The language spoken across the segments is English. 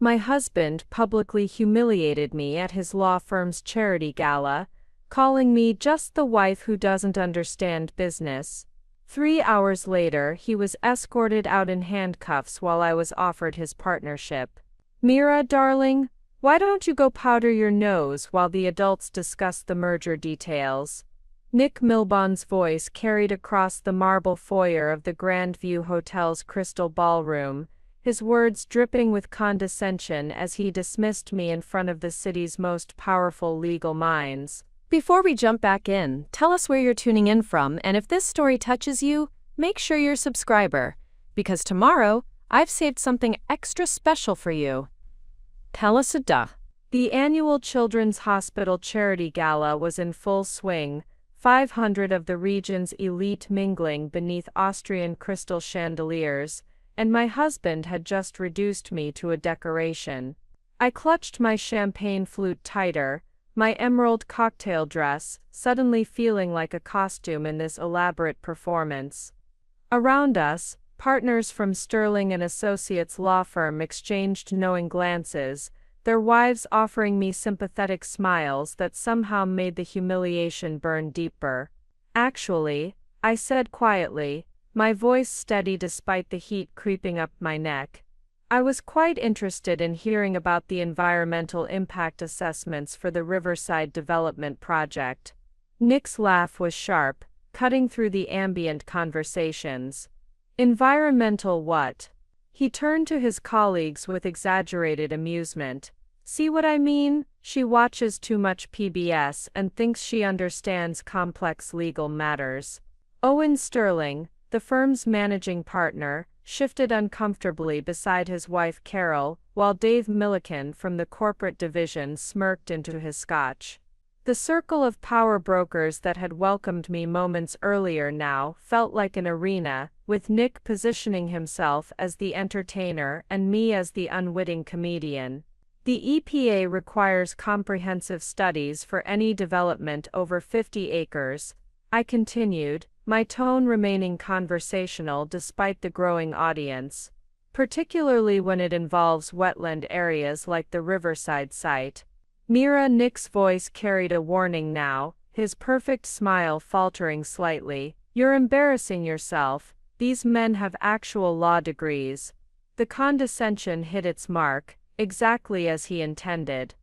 My husband publicly humiliated me at his law firm's charity gala, calling me just the wife who doesn't understand business. 3 hours later, he was escorted out in handcuffs while I was offered his partnership. Mira, darling, why don't you go powder your nose while the adults discuss the merger details? Nick Milbon's voice carried across the marble foyer of the Grandview Hotel's Crystal Ballroom, his words dripping with condescension as he dismissed me in front of the city's most powerful legal minds. Before we jump back in, tell us where you're tuning in from, and if this story touches you, make sure you're a subscriber, because tomorrow, I've saved something extra special for you. Tell us a duh. The annual Children's Hospital Charity Gala was in full swing, 500 of the region's elite mingling beneath Austrian crystal chandeliers, and my husband had just reduced me to a decoration. I clutched my champagne flute tighter, my emerald cocktail dress, suddenly feeling like a costume in this elaborate performance. Around us, partners from Sterling and Associates law firm exchanged knowing glances, their wives offering me sympathetic smiles that somehow made the humiliation burn deeper. Actually, I said quietly, my voice steady despite the heat creeping up my neck, I was quite interested in hearing about the environmental impact assessments for the Riverside Development Project. Nick's laugh was sharp, cutting through the ambient conversations. Environmental what? He turned to his colleagues with exaggerated amusement. See what I mean? She watches too much PBS and thinks she understands complex legal matters. Owen Sterling, the firm's managing partner, shifted uncomfortably beside his wife Carol, while Dave Milliken from the corporate division smirked into his scotch. The circle of power brokers that had welcomed me moments earlier now felt like an arena, with Nick positioning himself as the entertainer and me as the unwitting comedian. The EPA requires comprehensive studies for any development over 50 acres, I continued, my tone remaining conversational despite the growing audience, particularly when it involves wetland areas like the Riverside site. Mira, Nick's voice carried a warning now, his perfect smile faltering slightly. You're embarrassing yourself, these men have actual law degrees. The condescension hit its mark, exactly as he intended.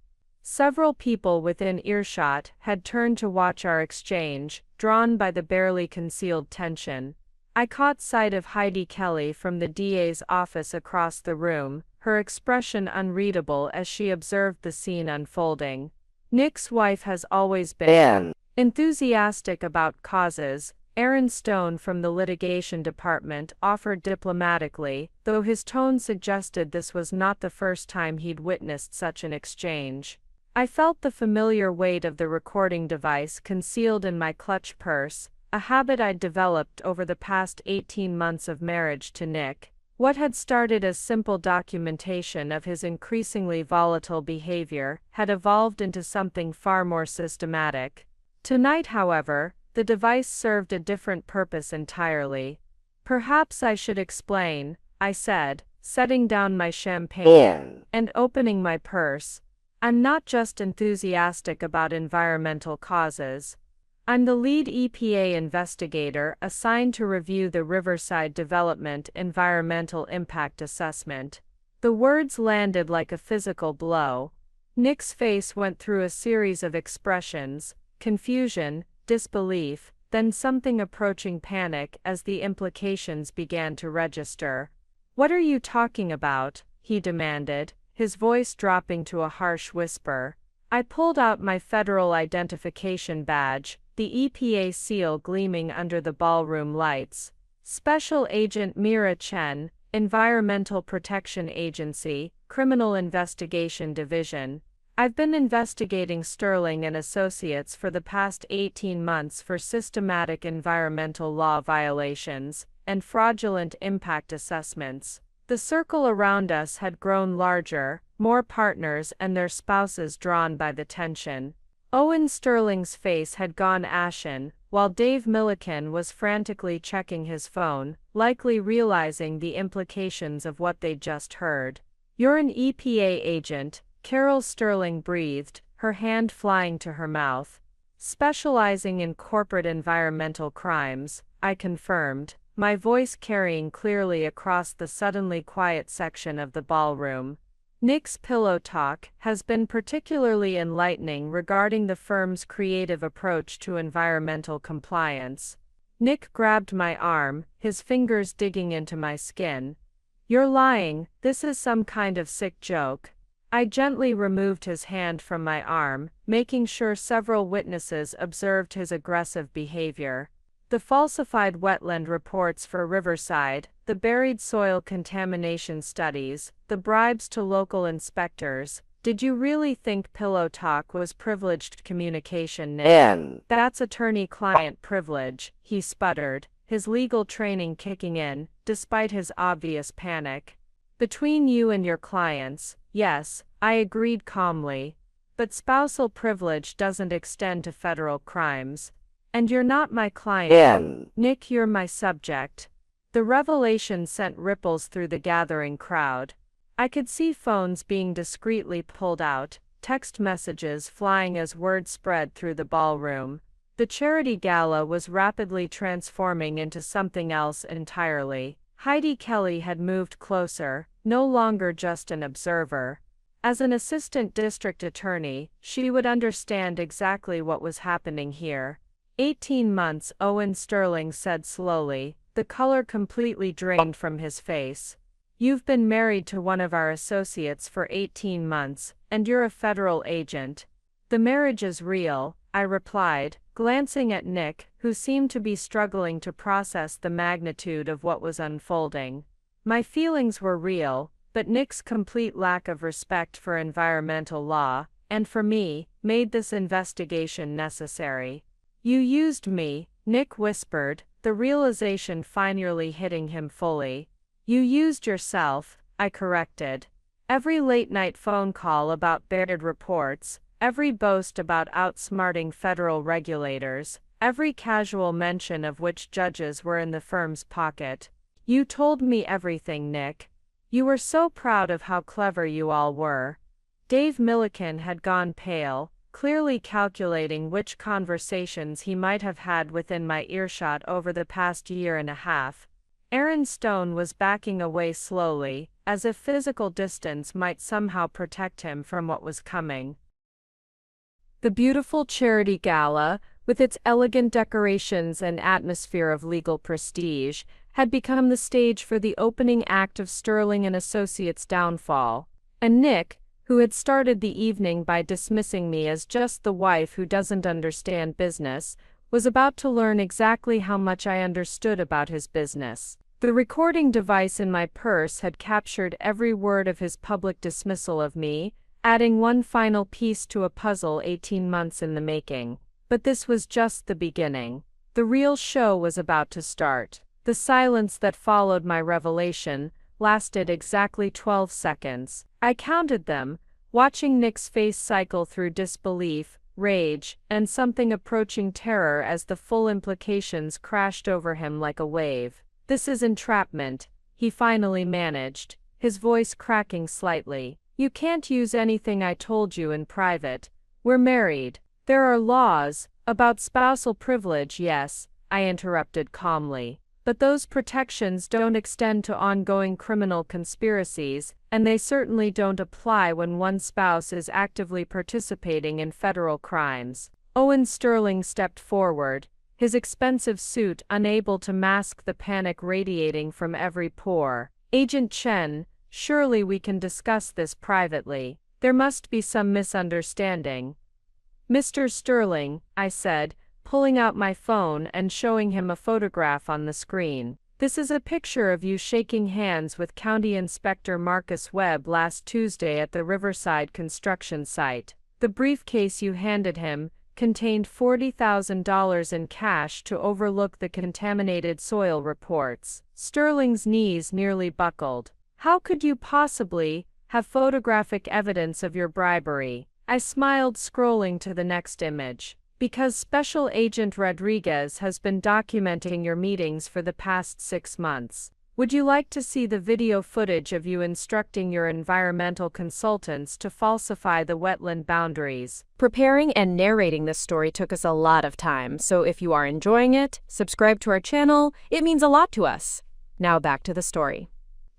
Several people within earshot had turned to watch our exchange, drawn by the barely concealed tension. I caught sight of Heidi Kelly from the DA's office across the room, her expression unreadable as she observed the scene unfolding. Nick's wife has always been enthusiastic about causes, Aaron Stone from the litigation department offered diplomatically, though his tone suggested this was not the first time he'd witnessed such an exchange. I felt the familiar weight of the recording device concealed in my clutch purse, a habit I'd developed over the past 18 months of marriage to Nick. What had started as simple documentation of his increasingly volatile behavior had evolved into something far more systematic. Tonight, however, the device served a different purpose entirely. Perhaps I should explain, I said, setting down my champagne and opening my purse. I'm not just enthusiastic about environmental causes. I'm the lead EPA investigator assigned to review the Riverside Development Environmental Impact Assessment. The words landed like a physical blow. Nick's face went through a series of expressions, confusion, disbelief, then something approaching panic as the implications began to register. What are you talking about? He demanded, his voice dropping to a harsh whisper. I pulled out my federal identification badge, the EPA seal gleaming under the ballroom lights. Special Agent Mira Chen, Environmental Protection Agency, Criminal Investigation Division. I've been investigating Sterling and Associates for the past 18 months for systematic environmental law violations and fraudulent impact assessments. The circle around us had grown larger, more partners and their spouses drawn by the tension. Owen Sterling's face had gone ashen, while Dave Milliken was frantically checking his phone, likely realizing the implications of what they'd just heard. You're an EPA agent, Carol Sterling breathed, her hand flying to her mouth. Specializing in corporate environmental crimes, I confirmed, my voice carrying clearly across the suddenly quiet section of the ballroom. Nick's pillow talk has been particularly enlightening regarding the firm's creative approach to environmental compliance. Nick grabbed my arm, his fingers digging into my skin. You're lying, this is some kind of sick joke. I gently removed his hand from my arm, making sure several witnesses observed his aggressive behavior. The falsified wetland reports for Riverside, the buried soil contamination studies, the bribes to local inspectors. Did you really think Pillow Talk was privileged communication, Nick? That's attorney-client privilege, he sputtered, his legal training kicking in, despite his obvious panic. Between you and your clients, yes, I agreed calmly. But spousal privilege doesn't extend to federal crimes. And you're not my client. Nick, you're my subject. The revelation sent ripples through the gathering crowd. I could see phones being discreetly pulled out, text messages flying as word spread through the ballroom. The charity gala was rapidly transforming into something else entirely. Heidi Kelly had moved closer, no longer just an observer. As an assistant district attorney, she would understand exactly what was happening here. 18 months, Owen Sterling said slowly, the color completely drained from his face. You've been married to one of our associates for 18 months, and you're a federal agent. The marriage is real, I replied, glancing at Nick, who seemed to be struggling to process the magnitude of what was unfolding. My feelings were real, but Nick's complete lack of respect for environmental law, and for me, made this investigation necessary. You used me, Nick whispered, the realization finally hitting him fully. You used yourself, I corrected. Every late-night phone call about buried reports, every boast about outsmarting federal regulators, every casual mention of which judges were in the firm's pocket. You told me everything, Nick. You were so proud of how clever you all were. Dave Milliken had gone pale, clearly calculating which conversations he might have had within my earshot over the past year and a half. Aaron Stone was backing away slowly, as if physical distance might somehow protect him from what was coming. The beautiful charity gala, with its elegant decorations and atmosphere of legal prestige, had become the stage for the opening act of Sterling and Associates' downfall. And Nick, who had started the evening by dismissing me as just the wife who doesn't understand business, was about to learn exactly how much I understood about his business. The recording device in my purse had captured every word of his public dismissal of me, adding one final piece to a puzzle 18 months in the making. But this was just the beginning. The real show was about to start. The silence that followed my revelation lasted exactly 12 seconds. I counted them, watching Nick's face cycle through disbelief, rage, and something approaching terror as the full implications crashed over him like a wave. This is entrapment, he finally managed, his voice cracking slightly. You can't use anything I told you in private. We're married. There are laws about spousal privilege, yes, I interrupted calmly. But those protections don't extend to ongoing criminal conspiracies, and they certainly don't apply when one spouse is actively participating in federal crimes. Owen Sterling stepped forward, his expensive suit unable to mask the panic radiating from every pore. Agent Chen, surely we can discuss this privately. There must be some misunderstanding. Mr. Sterling, I said, pulling out my phone and showing him a photograph on the screen. This is a picture of you shaking hands with County Inspector Marcus Webb last Tuesday at the Riverside construction site. The briefcase you handed him contained $40,000 in cash to overlook the contaminated soil reports. Sterling's knees nearly buckled. How could you possibly have photographic evidence of your bribery? I smiled, scrolling to the next image. Because Special Agent Rodriguez has been documenting your meetings for the past 6 months. Would you like to see the video footage of you instructing your environmental consultants to falsify the wetland boundaries? Preparing and narrating this story took us a lot of time, so if you are enjoying it, subscribe to our channel. It means a lot to us. Now back to the story.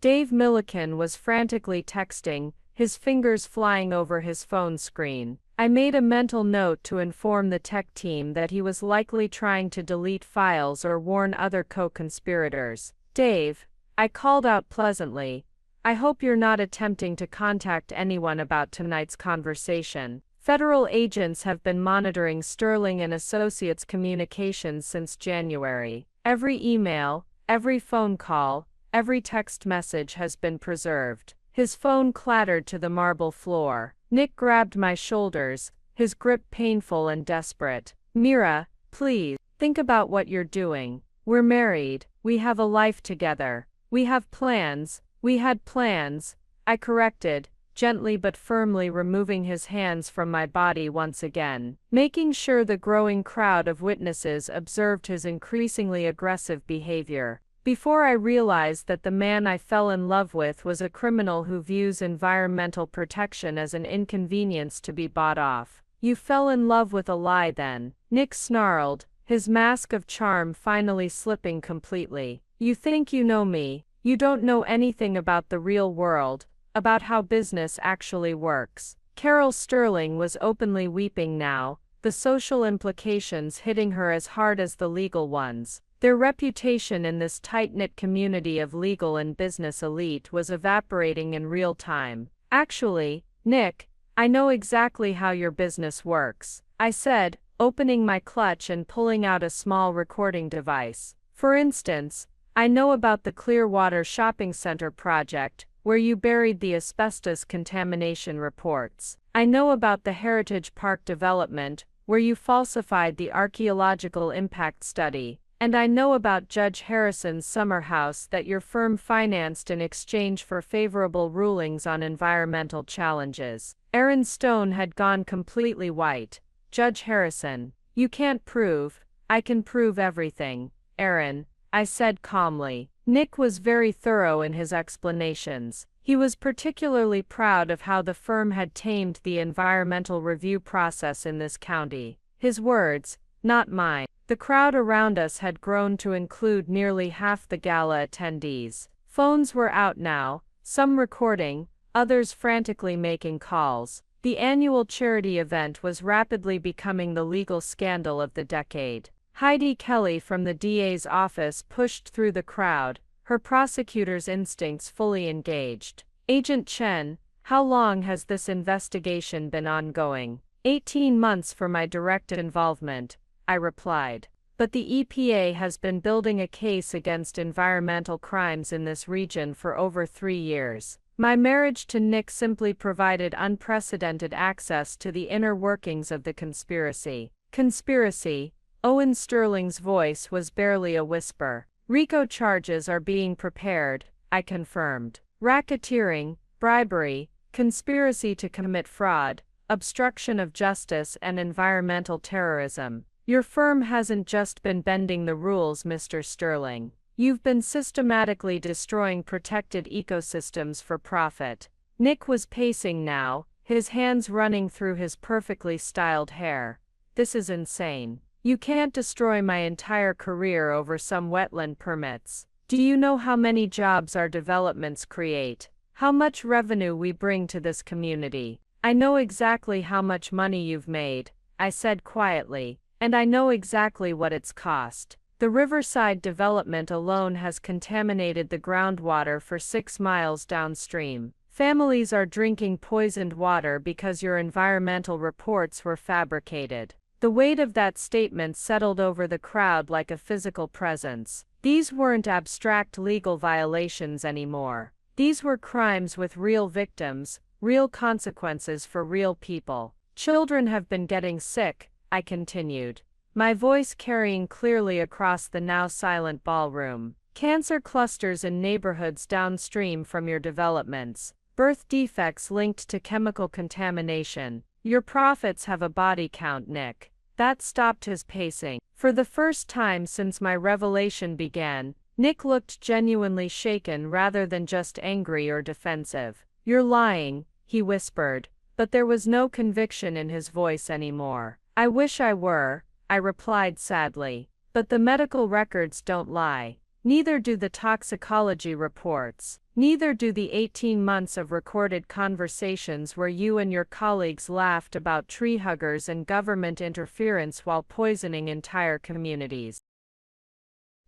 Dave Milliken was frantically texting, his fingers flying over his phone screen. I made a mental note to inform the tech team that he was likely trying to delete files or warn other co-conspirators. Dave, I called out pleasantly, I hope you're not attempting to contact anyone about tonight's conversation. Federal agents have been monitoring Sterling and Associates communications since January. Every email, every phone call, every text message has been preserved. His phone clattered to the marble floor. Nick grabbed my shoulders, his grip painful and desperate. Mira, please, think about what you're doing. We're married, we have a life together. We have plans, we had plans, I corrected, gently but firmly removing his hands from my body once again, making sure the growing crowd of witnesses observed his increasingly aggressive behavior. Before I realized that the man I fell in love with was a criminal who views environmental protection as an inconvenience to be bought off. You fell in love with a lie then, Nick snarled, his mask of charm finally slipping completely. You think you know me, you don't know anything about the real world, about how business actually works. Carol Sterling was openly weeping now, the social implications hitting her as hard as the legal ones. Their reputation in this tight-knit community of legal and business elite was evaporating in real time. Actually, Nick, I know exactly how your business works, I said, opening my clutch and pulling out a small recording device. For instance, I know about the Clearwater Shopping Center project, where you buried the asbestos contamination reports. I know about the Heritage Park development, where you falsified the archaeological impact study. And I know about Judge Harrison's summer house that your firm financed in exchange for favorable rulings on environmental challenges. Aaron Stone had gone completely white. Judge Harrison, you can't prove. I can prove everything, Aaron, I said calmly. Nick was very thorough in his explanations. He was particularly proud of how the firm had tamed the environmental review process in this county. His words, not mine. The crowd around us had grown to include nearly half the gala attendees. Phones were out now, some recording, others frantically making calls. The annual charity event was rapidly becoming the legal scandal of the decade. Heidi Kelly from the DA's office pushed through the crowd, her prosecutor's instincts fully engaged. Agent Chen, how long has this investigation been ongoing? 18 months for my direct involvement, I replied. But the EPA has been building a case against environmental crimes in this region for over 3 years. My marriage to Nick simply provided unprecedented access to the inner workings of the conspiracy. Conspiracy, Owen Sterling's voice was barely a whisper. RICO charges are being prepared, I confirmed. Racketeering, bribery, conspiracy to commit fraud, obstruction of justice and environmental terrorism. Your firm hasn't just been bending the rules, Mr. Sterling. You've been systematically destroying protected ecosystems for profit. Nick was pacing now, his hands running through his perfectly styled hair. This is insane. You can't destroy my entire career over some wetland permits. Do you know how many jobs our developments create? How much revenue we bring to this community? I know exactly how much money you've made, I said quietly. And I know exactly what it's cost. The Riverside development alone has contaminated the groundwater for 6 miles downstream. Families are drinking poisoned water because your environmental reports were fabricated. The weight of that statement settled over the crowd like a physical presence. These weren't abstract legal violations anymore. These were crimes with real victims, real consequences for real people. Children have been getting sick, I continued, my voice carrying clearly across the now silent ballroom. Cancer clusters in neighborhoods downstream from your developments. Birth defects linked to chemical contamination. Your profits have a body count, Nick. That stopped his pacing. For the first time since my revelation began, Nick looked genuinely shaken rather than just angry or defensive. "You're lying," he whispered, but there was no conviction in his voice anymore. "I wish I were," I replied sadly. "But the medical records don't lie. Neither do the toxicology reports. Neither do the 18 months of recorded conversations where you and your colleagues laughed about tree huggers and government interference while poisoning entire communities."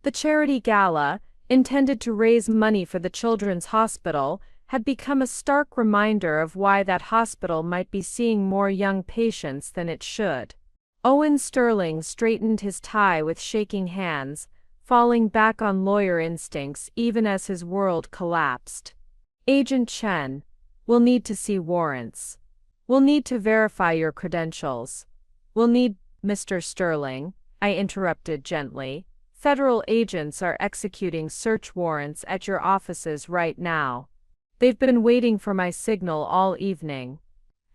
The charity gala, intended to raise money for the Children's Hospital, had become a stark reminder of why that hospital might be seeing more young patients than it should. Owen Sterling straightened his tie with shaking hands, falling back on lawyer instincts even as his world collapsed. "Agent Chen, we'll need to see warrants. We'll need to verify your credentials. We'll need—" "Mr. Sterling," I interrupted gently, "federal agents are executing search warrants at your offices right now. They've been waiting for my signal all evening."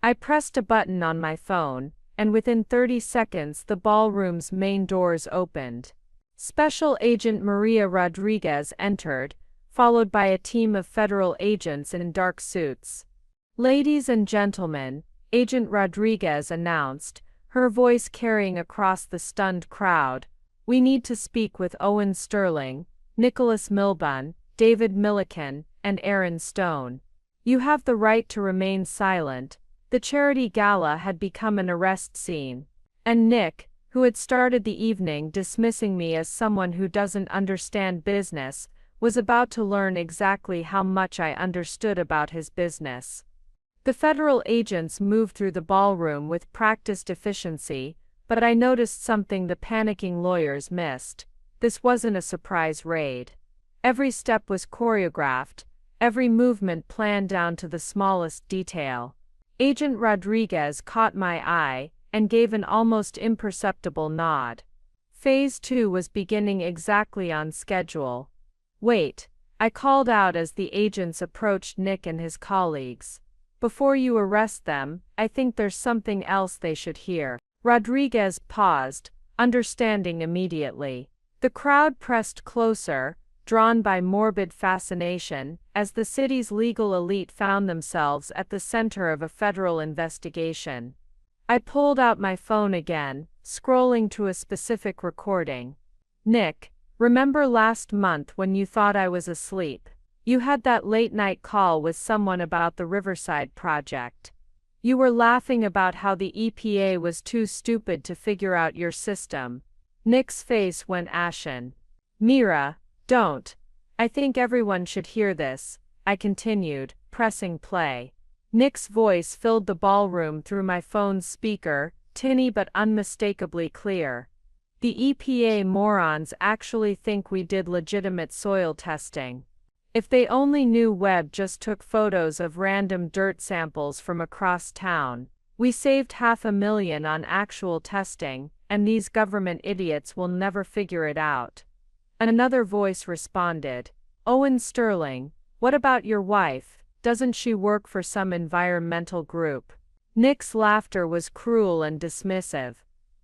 I pressed a button on my phone, and within 30 seconds the ballroom's main doors opened. Special Agent Maria Rodriguez entered, followed by a team of federal agents in dark suits. "Ladies and gentlemen," Agent Rodriguez announced, her voice carrying across the stunned crowd, "we need to speak with Owen Sterling, Nicholas Milburn, David Milliken, and Aaron Stone. You have the right to remain silent." The charity gala had become an arrest scene. And Nick, who had started the evening dismissing me as someone who doesn't understand business, was about to learn exactly how much I understood about his business. The federal agents moved through the ballroom with practiced efficiency, but I noticed something the panicking lawyers missed. This wasn't a surprise raid. Every step was choreographed, every movement planned down to the smallest detail. Agent Rodriguez caught my eye and gave an almost imperceptible nod. Phase 2 was beginning exactly on schedule. "Wait," I called out as the agents approached Nick and his colleagues. "Before you arrest them, I think there's something else they should hear." Rodriguez paused, understanding immediately. The crowd pressed closer, drawn by morbid fascination, as the city's legal elite found themselves at the center of a federal investigation. I pulled out my phone again, scrolling to a specific recording. "Nick, remember last month when you thought I was asleep? You had that late-night call with someone about the Riverside Project. You were laughing about how the EPA was too stupid to figure out your system." Nick's face went ashen. "Mira, don't. I think everyone should hear this," I continued, pressing play. Nick's voice filled the ballroom through my phone's speaker, tinny but unmistakably clear. "The EPA morons actually think we did legitimate soil testing. If they only knew Webb just took photos of random dirt samples from across town. We saved $500,000 on actual testing, and these government idiots will never figure it out." Another voice responded. "Owen Sterling, what about your wife? Doesn't she work for some environmental group?" Nick's laughter was cruel and dismissive.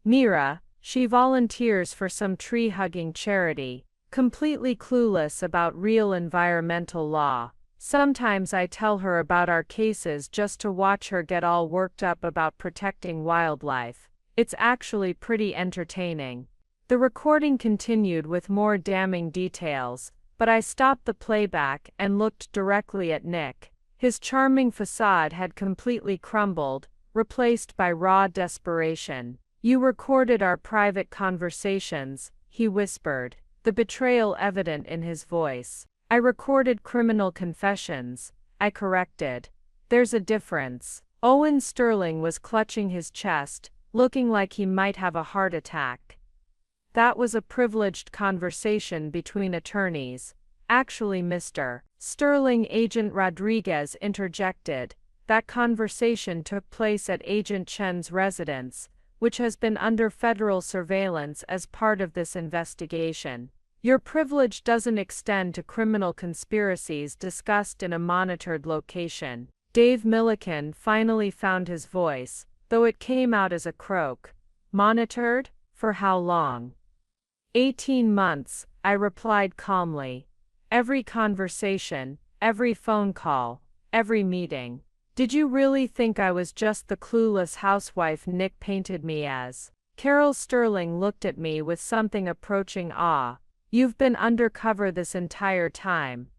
"Mira, she volunteers for some tree-hugging charity, completely clueless about real environmental law. Sometimes I tell her about our cases just to watch her get all worked up about protecting wildlife. It's actually pretty entertaining." The recording continued with more damning details, but I stopped the playback and looked directly at Nick. His charming facade had completely crumbled, replaced by raw desperation. "You recorded our private conversations," he whispered, the betrayal evident in his voice. "I recorded criminal confessions," I corrected. "There's a difference." Owen Sterling was clutching his chest, looking like he might have a heart attack. "That was a privileged conversation between attorneys. Actually, Mr. Sterling," Agent Rodriguez interjected, "that conversation took place at Agent Chen's residence, which has been under federal surveillance as part of this investigation. Your privilege doesn't extend to criminal conspiracies discussed in a monitored location." Dave Milliken finally found his voice, though it came out as a croak. "Monitored? For how long?" 18 months, I replied calmly. Every conversation, every phone call, every meeting. Did you really think I was just the clueless housewife Nick painted me as? Carol Sterling looked at me with something approaching awe. You've been undercover this entire time.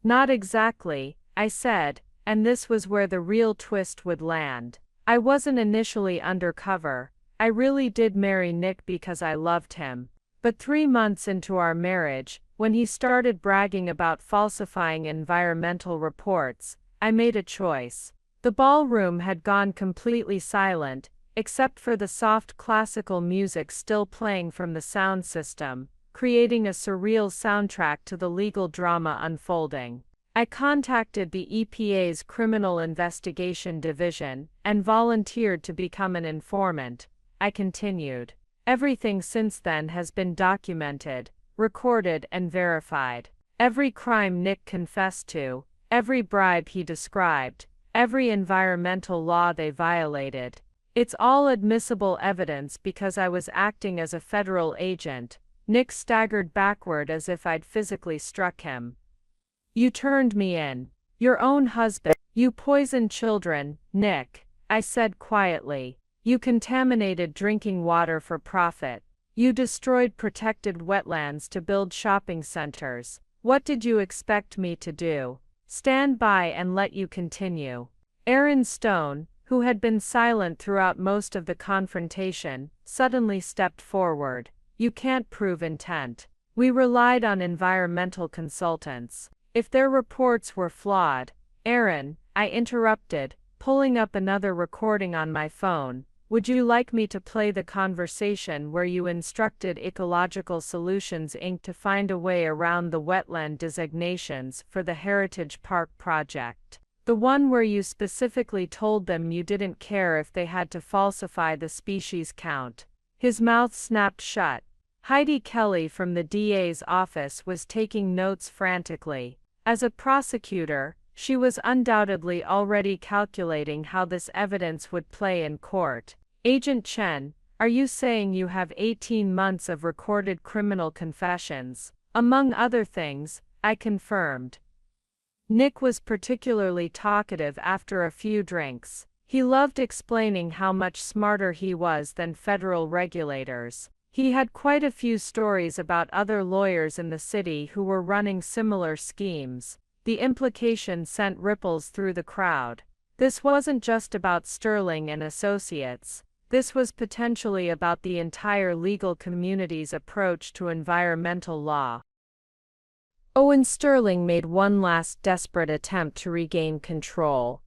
Not exactly, I said, and this was where the real twist would land. I wasn't initially undercover. I really did marry Nick because I loved him. But 3 months into our marriage, when he started bragging about falsifying environmental reports, I made a choice. The ballroom had gone completely silent, except for the soft classical music still playing from the sound system, creating a surreal soundtrack to the legal drama unfolding. I contacted the EPA's Criminal Investigation Division and volunteered to become an informant. I continued. Everything since then has been documented, recorded, and verified. Every crime Nick confessed to, every bribe he described, every environmental law they violated. It's all admissible evidence because I was acting as a federal agent. Nick staggered backward as if I'd physically struck him. You turned me in. Your own husband. You poisoned children, Nick, I said quietly. You contaminated drinking water for profit. You destroyed protected wetlands to build shopping centers. What did you expect me to do? Stand by and let you continue? Aaron Stone, who had been silent throughout most of the confrontation, suddenly stepped forward. You can't prove intent. We relied on environmental consultants. If their reports were flawed, Aaron, I interrupted, pulling up another recording on my phone. Would you like me to play the conversation where you instructed Ecological Solutions Inc. to find a way around the wetland designations for the Heritage Park project? The one where you specifically told them you didn't care if they had to falsify the species count. His mouth snapped shut. Heidi Kelly from the DA's office was taking notes frantically. As a prosecutor, she was undoubtedly already calculating how this evidence would play in court. Agent Chen, are you saying you have 18 months of recorded criminal confessions? Among other things, I confirmed. Nick was particularly talkative after a few drinks. He loved explaining how much smarter he was than federal regulators. He had quite a few stories about other lawyers in the city who were running similar schemes. The implication sent ripples through the crowd. This wasn't just about Sterling and Associates. This was potentially about the entire legal community's approach to environmental law. Owen Sterling made one last desperate attempt to regain control.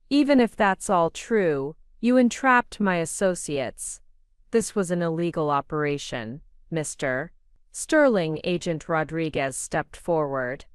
Even if that's all true, you entrapped my associates. This was an illegal operation, Mr. Sterling. Agent Rodriguez stepped forward.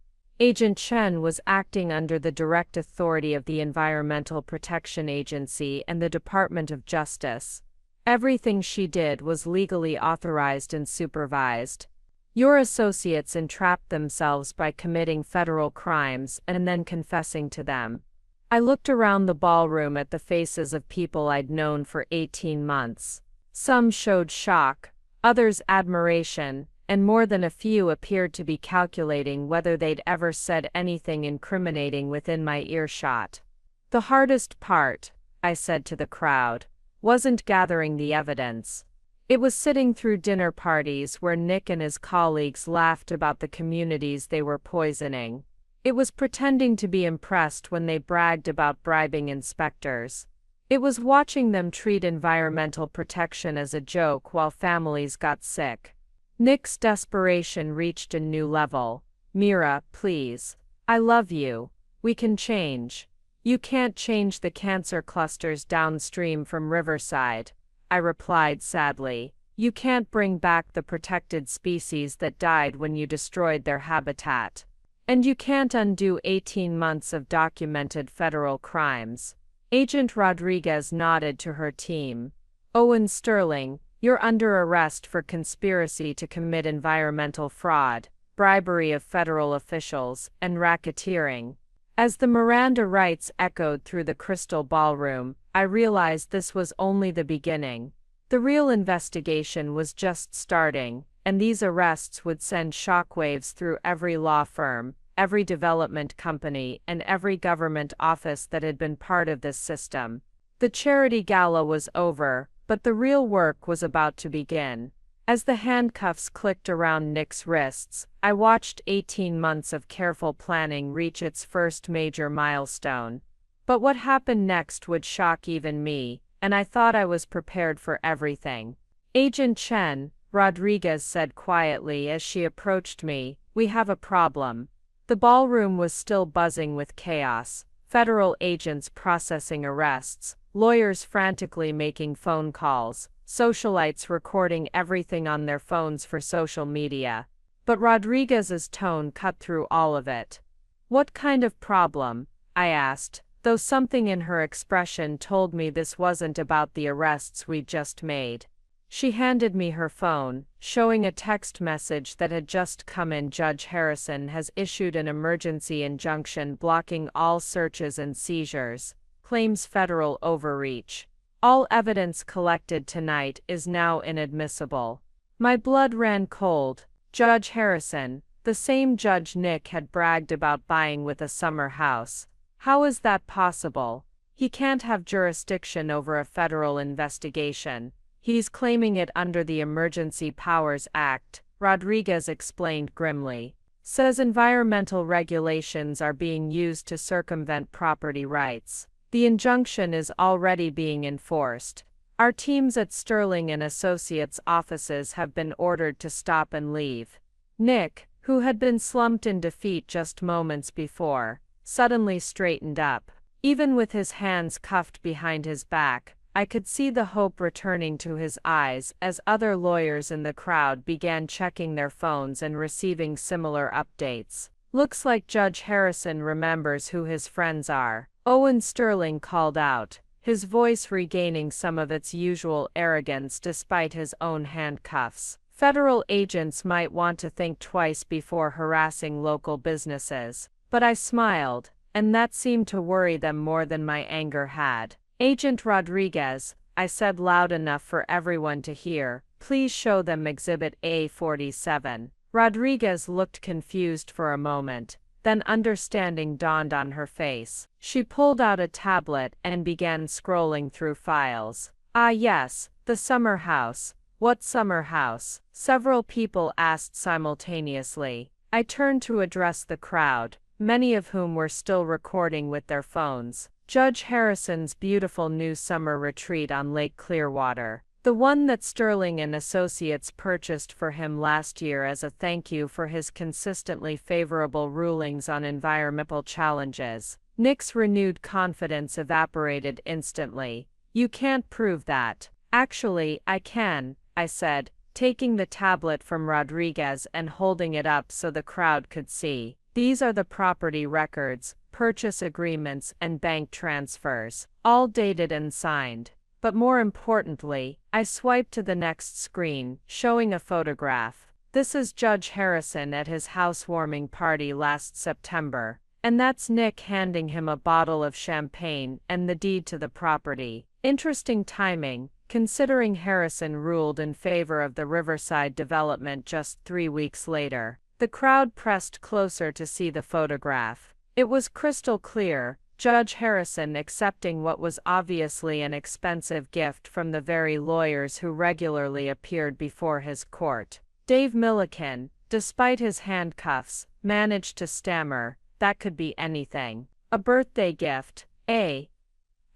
Agent Chen was acting under the direct authority of the Environmental Protection Agency and the Department of Justice. Everything she did was legally authorized and supervised. Your associates entrapped themselves by committing federal crimes and then confessing to them. I looked around the ballroom at the faces of people I'd known for 18 months. Some showed shock, others admiration, and more than a few appeared to be calculating whether they'd ever said anything incriminating within my earshot. The hardest part, I said to the crowd, wasn't gathering the evidence. It was sitting through dinner parties where Nick and his colleagues laughed about the communities they were poisoning. It was pretending to be impressed when they bragged about bribing inspectors. It was watching them treat environmental protection as a joke while families got sick. Nick's desperation reached a new level. Mira, please. I love you. We can change. You can't change the cancer clusters downstream from Riverside, I replied sadly. You can't bring back the protected species that died when you destroyed their habitat. And you can't undo 18 months of documented federal crimes. Agent Rodriguez nodded to her team. Owen Sterling, you're under arrest for conspiracy to commit environmental fraud, bribery of federal officials, and racketeering. As the Miranda rights echoed through the crystal ballroom, I realized this was only the beginning. The real investigation was just starting, and these arrests would send shockwaves through every law firm, every development company, and every government office that had been part of this system. The charity gala was over, but the real work was about to begin. As the handcuffs clicked around Nick's wrists, I watched 18 months of careful planning reach its first major milestone. But what happened next would shock even me, and I thought I was prepared for everything. "Agent Chen," Rodriguez said quietly as she approached me, "we have a problem." The ballroom was still buzzing with chaos, federal agents processing arrests, lawyers frantically making phone calls, socialites recording everything on their phones for social media. But Rodriguez's tone cut through all of it. "What kind of problem?" I asked, though something in her expression told me this wasn't about the arrests we'd just made. She handed me her phone, showing a text message that had just come in. "Judge Harrison has issued an emergency injunction blocking all searches and seizures, claims federal overreach. All evidence collected tonight is now inadmissible." My blood ran cold. Judge Harrison, the same judge Nick had bragged about buying with a summer house. How is that possible? He can't have jurisdiction over a federal investigation. He's claiming it under the Emergency Powers Act, Rodriguez explained grimly. Says environmental regulations are being used to circumvent property rights. The injunction is already being enforced. Our teams at Sterling and Associates offices have been ordered to stop and leave. Nick, who had been slumped in defeat just moments before, suddenly straightened up. Even with his hands cuffed behind his back, I could see the hope returning to his eyes as other lawyers in the crowd began checking their phones and receiving similar updates. "Looks like Judge Harrison remembers who his friends are," Owen Sterling called out, his voice regaining some of its usual arrogance despite his own handcuffs. "Federal agents might want to think twice before harassing local businesses." But I smiled, and that seemed to worry them more than my anger had. "Agent Rodriguez," I said loud enough for everyone to hear, "please show them Exhibit A47. Rodriguez looked confused for a moment, then understanding dawned on her face. She pulled out a tablet and began scrolling through files. "Ah yes, the summer house. What summer house?" several people asked simultaneously. I turned to address the crowd, many of whom were still recording with their phones. "Judge Harrison's beautiful new summer retreat on Lake Clearwater. The one that Sterling and Associates purchased for him last year as a thank you for his consistently favorable rulings on environmental challenges." Nick's renewed confidence evaporated instantly. "You can't prove that." "Actually, I can," I said, taking the tablet from Rodriguez and holding it up so the crowd could see. "These are the property records, purchase agreements, and bank transfers, all dated and signed." But more importantly, I swiped to the next screen, showing a photograph. "This is Judge Harrison at his housewarming party last September. And that's Nick handing him a bottle of champagne and the deed to the property. Interesting timing, considering Harrison ruled in favor of the Riverside development just 3 weeks later." The crowd pressed closer to see the photograph. It was crystal clear, Judge Harrison accepting what was obviously an expensive gift from the very lawyers who regularly appeared before his court. Dave Milliken, despite his handcuffs, managed to stammer, "That could be anything. A birthday gift, eh?"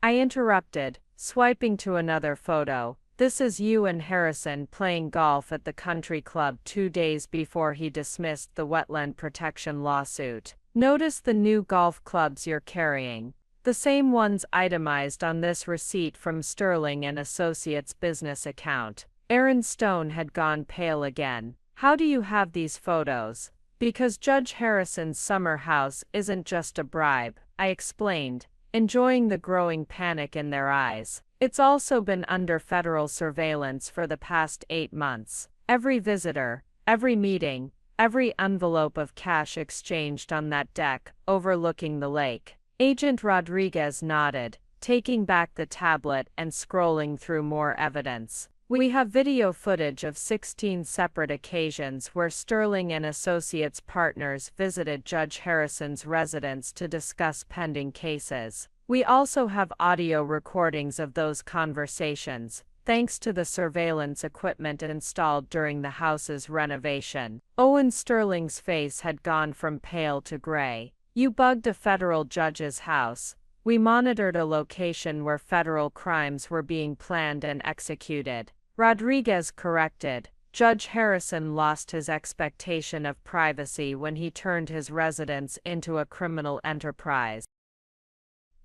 I interrupted, swiping to another photo. "This is you and Harrison playing golf at the country club 2 days before he dismissed the wetland protection lawsuit. Notice the new golf clubs you're carrying. The same ones itemized on this receipt from Sterling and Associates business account." Aaron Stone had gone pale again. "How do you have these photos?" "Because Judge Harrison's summer house isn't just a bribe," I explained, enjoying the growing panic in their eyes. "It's also been under federal surveillance for the past 8 months. Every visitor, every meeting, every envelope of cash exchanged on that deck, overlooking the lake." Agent Rodriguez nodded, taking back the tablet and scrolling through more evidence. We have video footage of 16 separate occasions where Sterling and Associates partners visited Judge Harrison's residence to discuss pending cases. We also have audio recordings of those conversations, thanks to the surveillance equipment installed during the house's renovation. Owen Sterling's face had gone from pale to gray. You bugged a federal judge's house. We monitored a location where federal crimes were being planned and executed. Rodriguez corrected. Judge Harrison lost his expectation of privacy when he turned his residence into a criminal enterprise.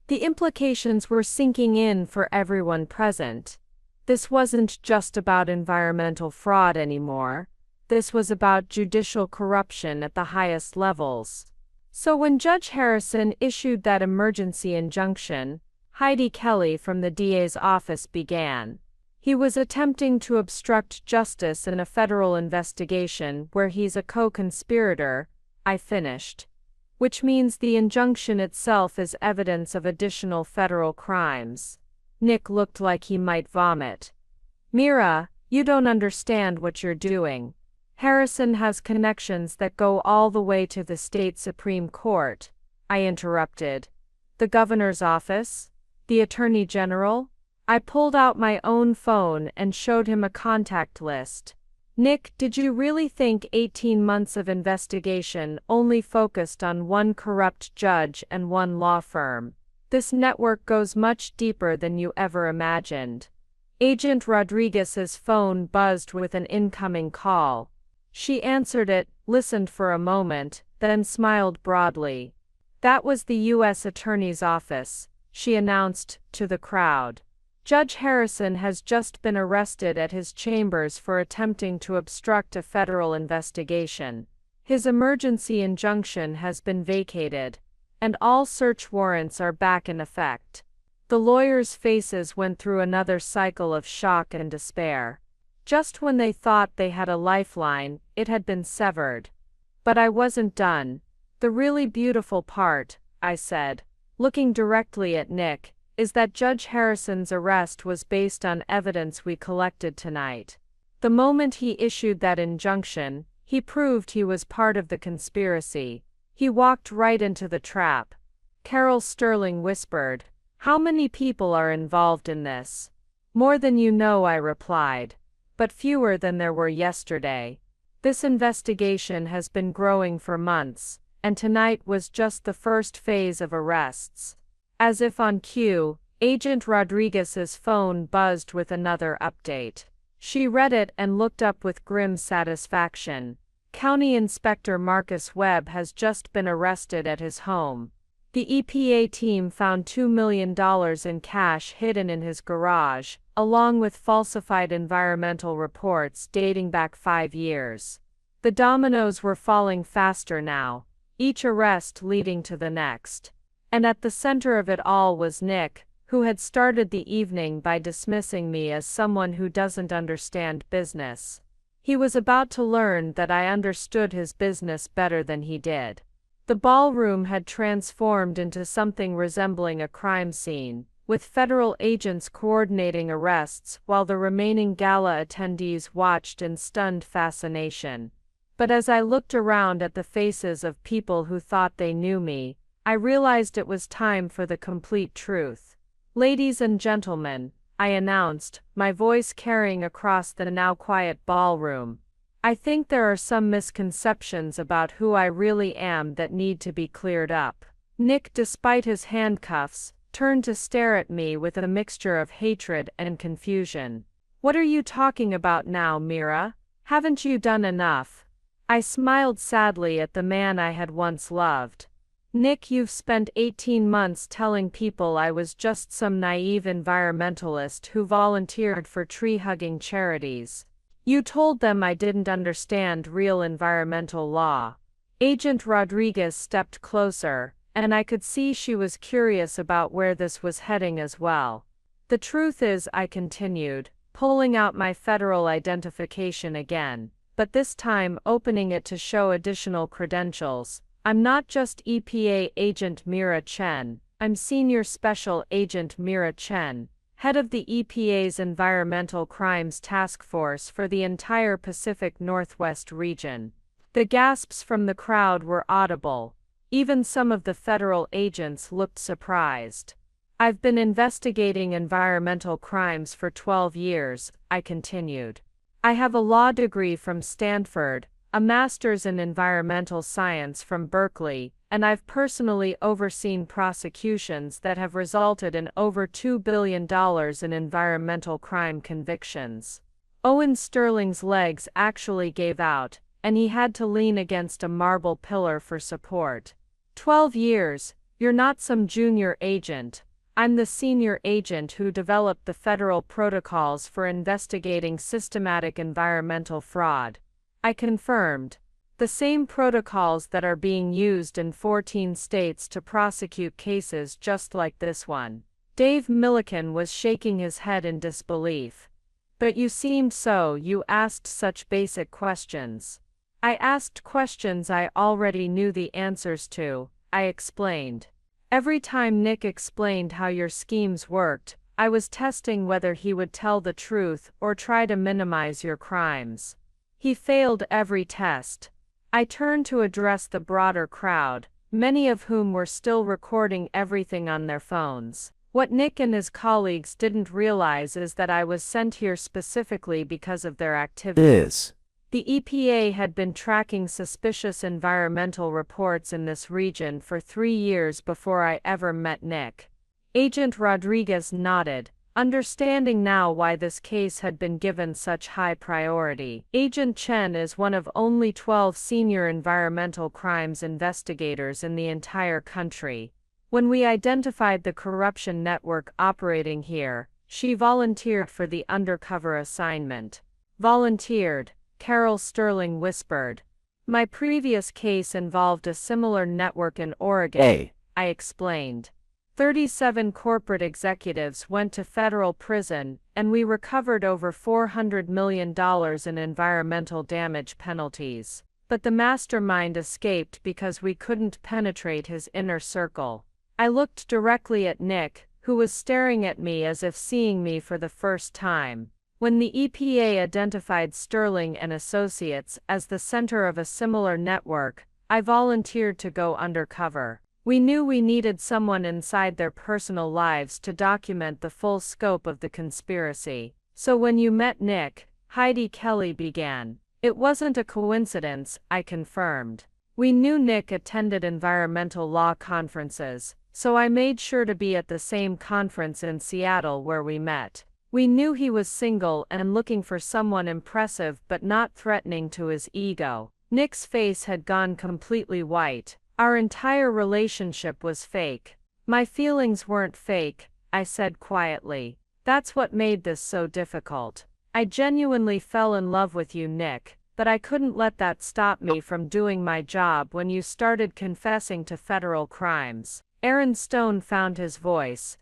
The implications were sinking in for everyone present. This wasn't just about environmental fraud anymore. This was about judicial corruption at the highest levels. So when Judge Harrison issued that emergency injunction, Heidi Kelly from the DA's office began. He was attempting to obstruct justice in a federal investigation where he's a co-conspirator, I finished. Which means the injunction itself is evidence of additional federal crimes. Nick looked like he might vomit. Mira, you don't understand what you're doing. Harrison has connections that go all the way to the state Supreme Court, I interrupted. The governor's office? The attorney general? I pulled out my own phone and showed him a contact list. Nick, did you really think 18 months of investigation only focused on one corrupt judge and one law firm? This network goes much deeper than you ever imagined. Agent Rodriguez's phone buzzed with an incoming call. She answered it, listened for a moment, then smiled broadly. That was the U.S. Attorney's office, she announced to the crowd. Judge Harrison has just been arrested at his chambers for attempting to obstruct a federal investigation. His emergency injunction has been vacated, and all search warrants are back in effect. The lawyers' faces went through another cycle of shock and despair. Just when they thought they had a lifeline, it had been severed. But I wasn't done. The really beautiful part, I said, looking directly at Nick, is that Judge Harrison's arrest was based on evidence we collected tonight. The moment he issued that injunction, he proved he was part of the conspiracy. He walked right into the trap. Carol Sterling whispered, "How many people are involved in this?" "More than you know," I replied. "But fewer than there were yesterday. This investigation has been growing for months, and tonight was just the first phase of arrests." As if on cue, Agent Rodriguez's phone buzzed with another update. She read it and looked up with grim satisfaction. County Inspector Marcus Webb has just been arrested at his home. The EPA team found $2 million in cash hidden in his garage, along with falsified environmental reports dating back 5 years. The dominoes were falling faster now, each arrest leading to the next. And at the center of it all was Nick, who had started the evening by dismissing me as someone who doesn't understand business. He was about to learn that I understood his business better than he did. The ballroom had transformed into something resembling a crime scene, with federal agents coordinating arrests while the remaining gala attendees watched in stunned fascination. But as I looked around at the faces of people who thought they knew me, I realized it was time for the complete truth. "Ladies and gentlemen," I announced, my voice carrying across the now quiet ballroom, "I think there are some misconceptions about who I really am that need to be cleared up." Nick, despite his handcuffs, turned to stare at me with a mixture of hatred and confusion. "What are you talking about now, Mira? Haven't you done enough?" I smiled sadly at the man I had once loved. "Nick, you've spent 18 months telling people I was just some naive environmentalist who volunteered for tree-hugging charities. You told them I didn't understand real environmental law." Agent Rodriguez stepped closer, and I could see she was curious about where this was heading as well. "The truth is," I continued, pulling out my federal identification again, but this time opening it to show additional credentials, "I'm not just EPA Agent Mira Chen, I'm Senior Special Agent Mira Chen, head of the EPA's Environmental Crimes Task Force for the entire Pacific Northwest region. The gasps from the crowd were audible. Even some of the federal agents looked surprised. I've been investigating environmental crimes for 12 years, I continued. I have a law degree from Stanford, a master's in environmental science from Berkeley, and I've personally overseen prosecutions that have resulted in over $2 billion in environmental crime convictions. Owen Sterling's legs actually gave out, and he had to lean against a marble pillar for support. 12 years, you're not some junior agent. I'm the senior agent who developed the federal protocols for investigating systematic environmental fraud. I confirmed. The same protocols that are being used in 14 states to prosecute cases just like this one. Dave Milliken was shaking his head in disbelief. But you seemed so, you asked such basic questions. I asked questions I already knew the answers to, I explained. Every time Nick explained how your schemes worked, I was testing whether he would tell the truth or try to minimize your crimes. He failed every test. I turned to address the broader crowd, many of whom were still recording everything on their phones. What Nick and his colleagues didn't realize is that I was sent here specifically because of their activities. The EPA had been tracking suspicious environmental reports in this region for 3 years before I ever met Nick. Agent Rodriguez nodded, understanding now why this case had been given such high priority. Agent Chen is one of only 12 senior environmental crimes investigators in the entire country. When we identified the corruption network operating here, she volunteered for the undercover assignment. Volunteered? Carol Sterling whispered. My previous case involved a similar network in Oregon, I explained. 37 corporate executives went to federal prison, and we recovered over $400 million in environmental damage penalties. But the mastermind escaped because we couldn't penetrate his inner circle. I looked directly at Nick, who was staring at me as if seeing me for the first time. When the EPA identified Sterling and Associates as the center of a similar network, I volunteered to go undercover. We knew we needed someone inside their personal lives to document the full scope of the conspiracy. So when you met Nick, Heidi Kelly began. It wasn't a coincidence, I confirmed. We knew Nick attended environmental law conferences, so I made sure to be at the same conference in Seattle where we met. We knew he was single and looking for someone impressive but not threatening to his ego. Nick's face had gone completely white. Our entire relationship was fake. My feelings weren't fake, I said quietly. That's what made this so difficult. I genuinely fell in love with you, Nick, but I couldn't let that stop me from doing my job when you started confessing to federal crimes. Aaron Stone found his voice.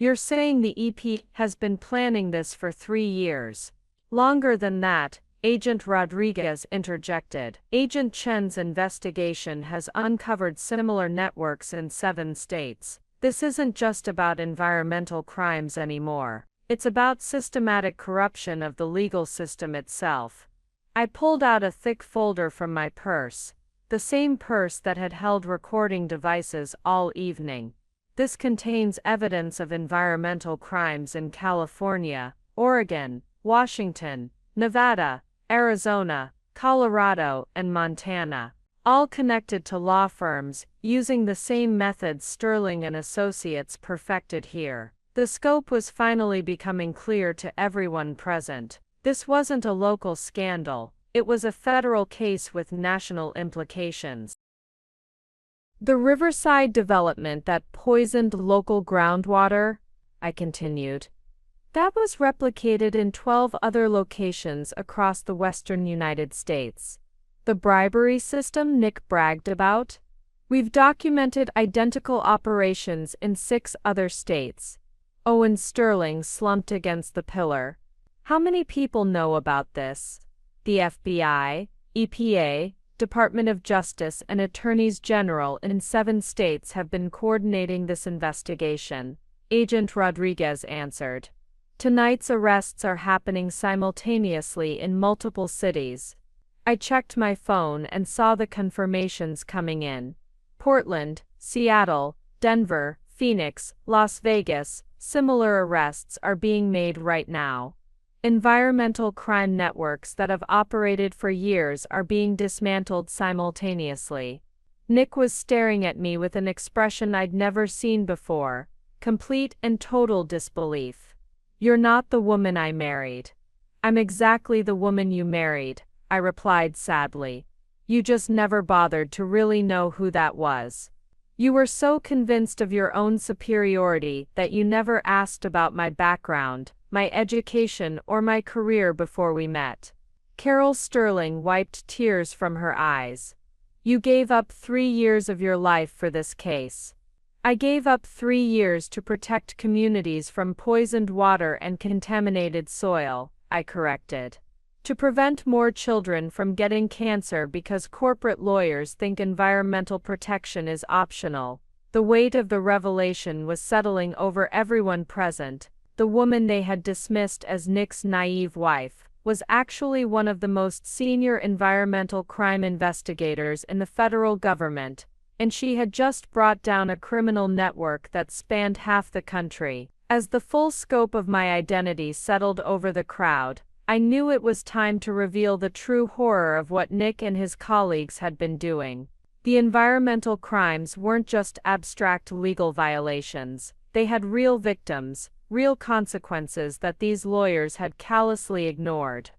You're saying the EP has been planning this for 3 years. Longer than that, Agent Rodriguez interjected. Agent Chen's investigation has uncovered similar networks in 7 states. This isn't just about environmental crimes anymore. It's about systematic corruption of the legal system itself. I pulled out a thick folder from my purse, the same purse that had held recording devices all evening. This contains evidence of environmental crimes in California, Oregon, Washington, Nevada, Arizona, Colorado, and Montana, all connected to law firms, using the same methods Sterling and Associates perfected here. The scope was finally becoming clear to everyone present. This wasn't a local scandal, it was a federal case with national implications. The Riverside development that poisoned local groundwater, I continued. That was replicated in 12 other locations across the western United States. The bribery system Nick bragged about? We've documented identical operations in 6 other states. Owen Sterling slumped against the pillar. How many people know about this? The FBI, EPA, Department of Justice and attorneys general in 7 states have been coordinating this investigation. Agent Rodriguez answered. Tonight's arrests are happening simultaneously in multiple cities. I checked my phone and saw the confirmations coming in. Portland, Seattle, Denver, Phoenix, Las Vegas, similar arrests are being made right now. Environmental crime networks that have operated for years are being dismantled simultaneously. Nick was staring at me with an expression I'd never seen before, complete and total disbelief. You're not the woman I married. I'm exactly the woman you married, I replied sadly. You just never bothered to really know who that was. You were so convinced of your own superiority that you never asked about my background, my education, or my career before we met. Carol Sterling wiped tears from her eyes. You gave up 3 years of your life for this case. I gave up 3 years to protect communities from poisoned water and contaminated soil, I corrected. To prevent more children from getting cancer because corporate lawyers think environmental protection is optional. The weight of the revelation was settling over everyone present. The woman they had dismissed as Nick's naive wife was actually one of the most senior environmental crime investigators in the federal government, and she had just brought down a criminal network that spanned half the country. As the full scope of my identity settled over the crowd, I knew it was time to reveal the true horror of what Nick and his colleagues had been doing. The environmental crimes weren't just abstract legal violations, they had real victims, real consequences that these lawyers had callously ignored.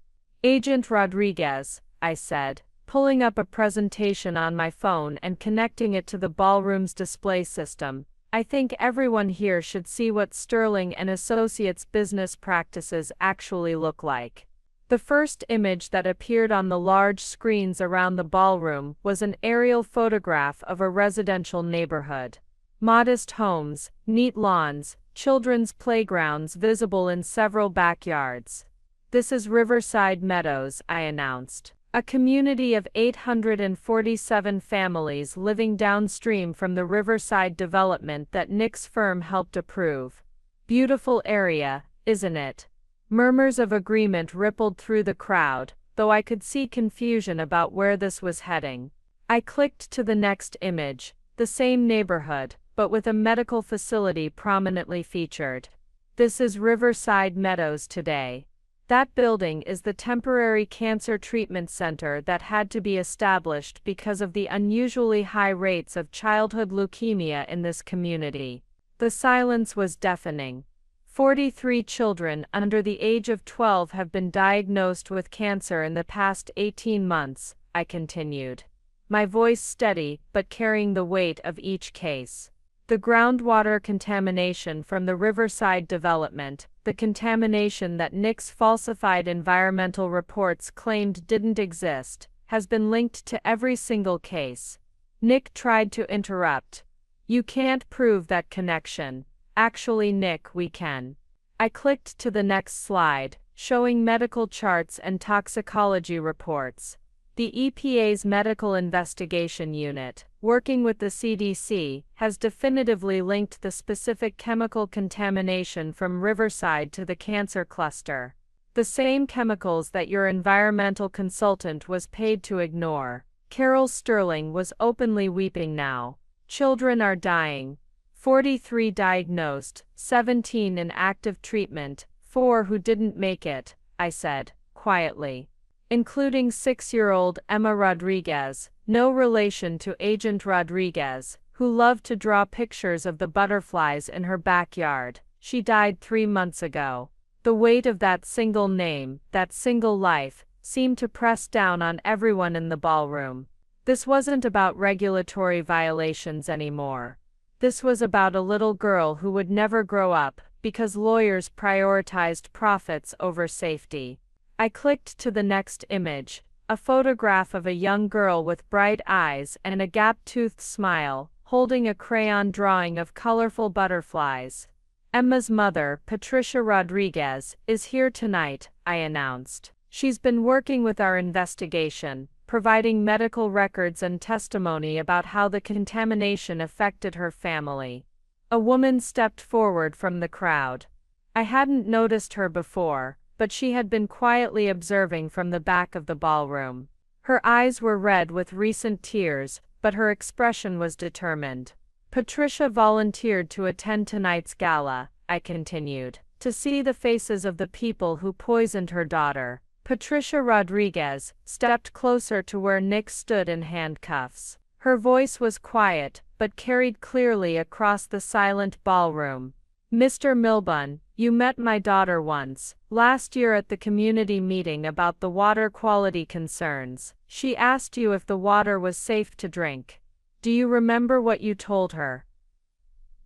Agent Rodriguez, I said, pulling up a presentation on my phone and connecting it to the ballroom's display system. I think everyone here should see what Sterling and Associates business practices actually look like. The first image that appeared on the large screens around the ballroom was an aerial photograph of a residential neighborhood. Modest homes, neat lawns, children's playgrounds visible in several backyards. This is Riverside Meadows, I announced. A community of 847 families living downstream from the Riverside development that Nick's firm helped approve. Beautiful area, isn't it? Murmurs of agreement rippled through the crowd, though I could see confusion about where this was heading. I clicked to the next image, the same neighborhood, but with a medical facility prominently featured. This is Riverside Meadows today. That building is the temporary cancer treatment center that had to be established because of the unusually high rates of childhood leukemia in this community. The silence was deafening. 43 children under the age of 12 have been diagnosed with cancer in the past 18 months, I continued. My voice steady but carrying the weight of each case. The groundwater contamination from the Riverside development, the contamination that Nick's falsified environmental reports claimed didn't exist, has been linked to every single case. Nick tried to interrupt. You can't prove that connection. Actually, Nick, we can. I clicked to the next slide, showing medical charts and toxicology reports. The EPA's Medical Investigation Unit, working with the CDC, has definitively linked the specific chemical contamination from Riverside to the cancer cluster. The same chemicals that your environmental consultant was paid to ignore. Carol Sterling was openly weeping now. Children are dying. 43 diagnosed, 17 in active treatment, 4 who didn't make it, I said, quietly. Including 6-year-old Emma Rodriguez, no relation to Agent Rodriguez, who loved to draw pictures of the butterflies in her backyard. She died 3 months ago. The weight of that single name, that single life, seemed to press down on everyone in the ballroom. This wasn't about regulatory violations anymore. This was about a little girl who would never grow up, because lawyers prioritized profits over safety. I clicked to the next image, a photograph of a young girl with bright eyes and a gap-toothed smile, holding a crayon drawing of colorful butterflies. Emma's mother, Patricia Rodriguez, is here tonight, I announced. She's been working with our investigation, providing medical records and testimony about how the contamination affected her family. A woman stepped forward from the crowd. I hadn't noticed her before, but she had been quietly observing from the back of the ballroom. Her eyes were red with recent tears, but her expression was determined. Patricia volunteered to attend tonight's gala, I continued, to see the faces of the people who poisoned her daughter. Patricia Rodriguez stepped closer to where Nick stood in handcuffs. Her voice was quiet, but carried clearly across the silent ballroom. Mr. Milburn, you met my daughter once, last year at the community meeting about the water quality concerns. She asked you if the water was safe to drink. Do you remember what you told her?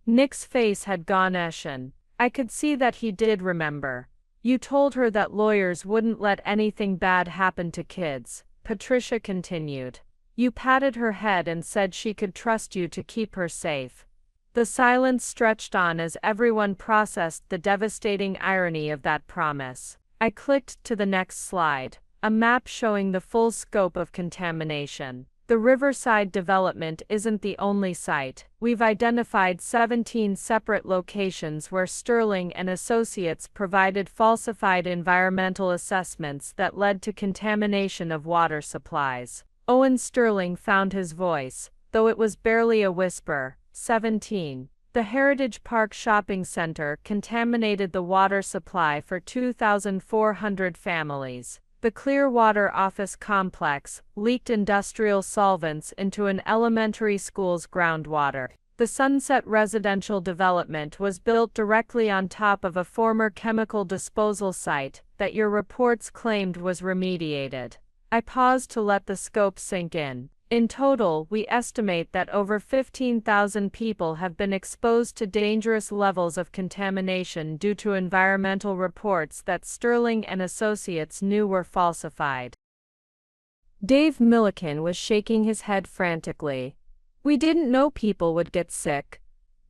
Nick's face had gone ashen. I could see that he did remember. You told her that lawyers wouldn't let anything bad happen to kids, Patricia continued. You patted her head and said she could trust you to keep her safe. The silence stretched on as everyone processed the devastating irony of that promise. I clicked to the next slide, a map showing the full scope of contamination. The Riverside development isn't the only site. We've identified 17 separate locations where Sterling and Associates provided falsified environmental assessments that led to contamination of water supplies. Owen Sterling found his voice, though it was barely a whisper. 17. The Heritage Park Shopping Center contaminated the water supply for 2,400 families. The Clearwater office complex leaked industrial solvents into an elementary school's groundwater. The Sunset residential development was built directly on top of a former chemical disposal site that your reports claimed was remediated. I paused to let the scope sink in. In total, we estimate that over 15,000 people have been exposed to dangerous levels of contamination due to environmental reports that Sterling and Associates knew were falsified. Dave Milliken was shaking his head frantically. We didn't know people would get sick.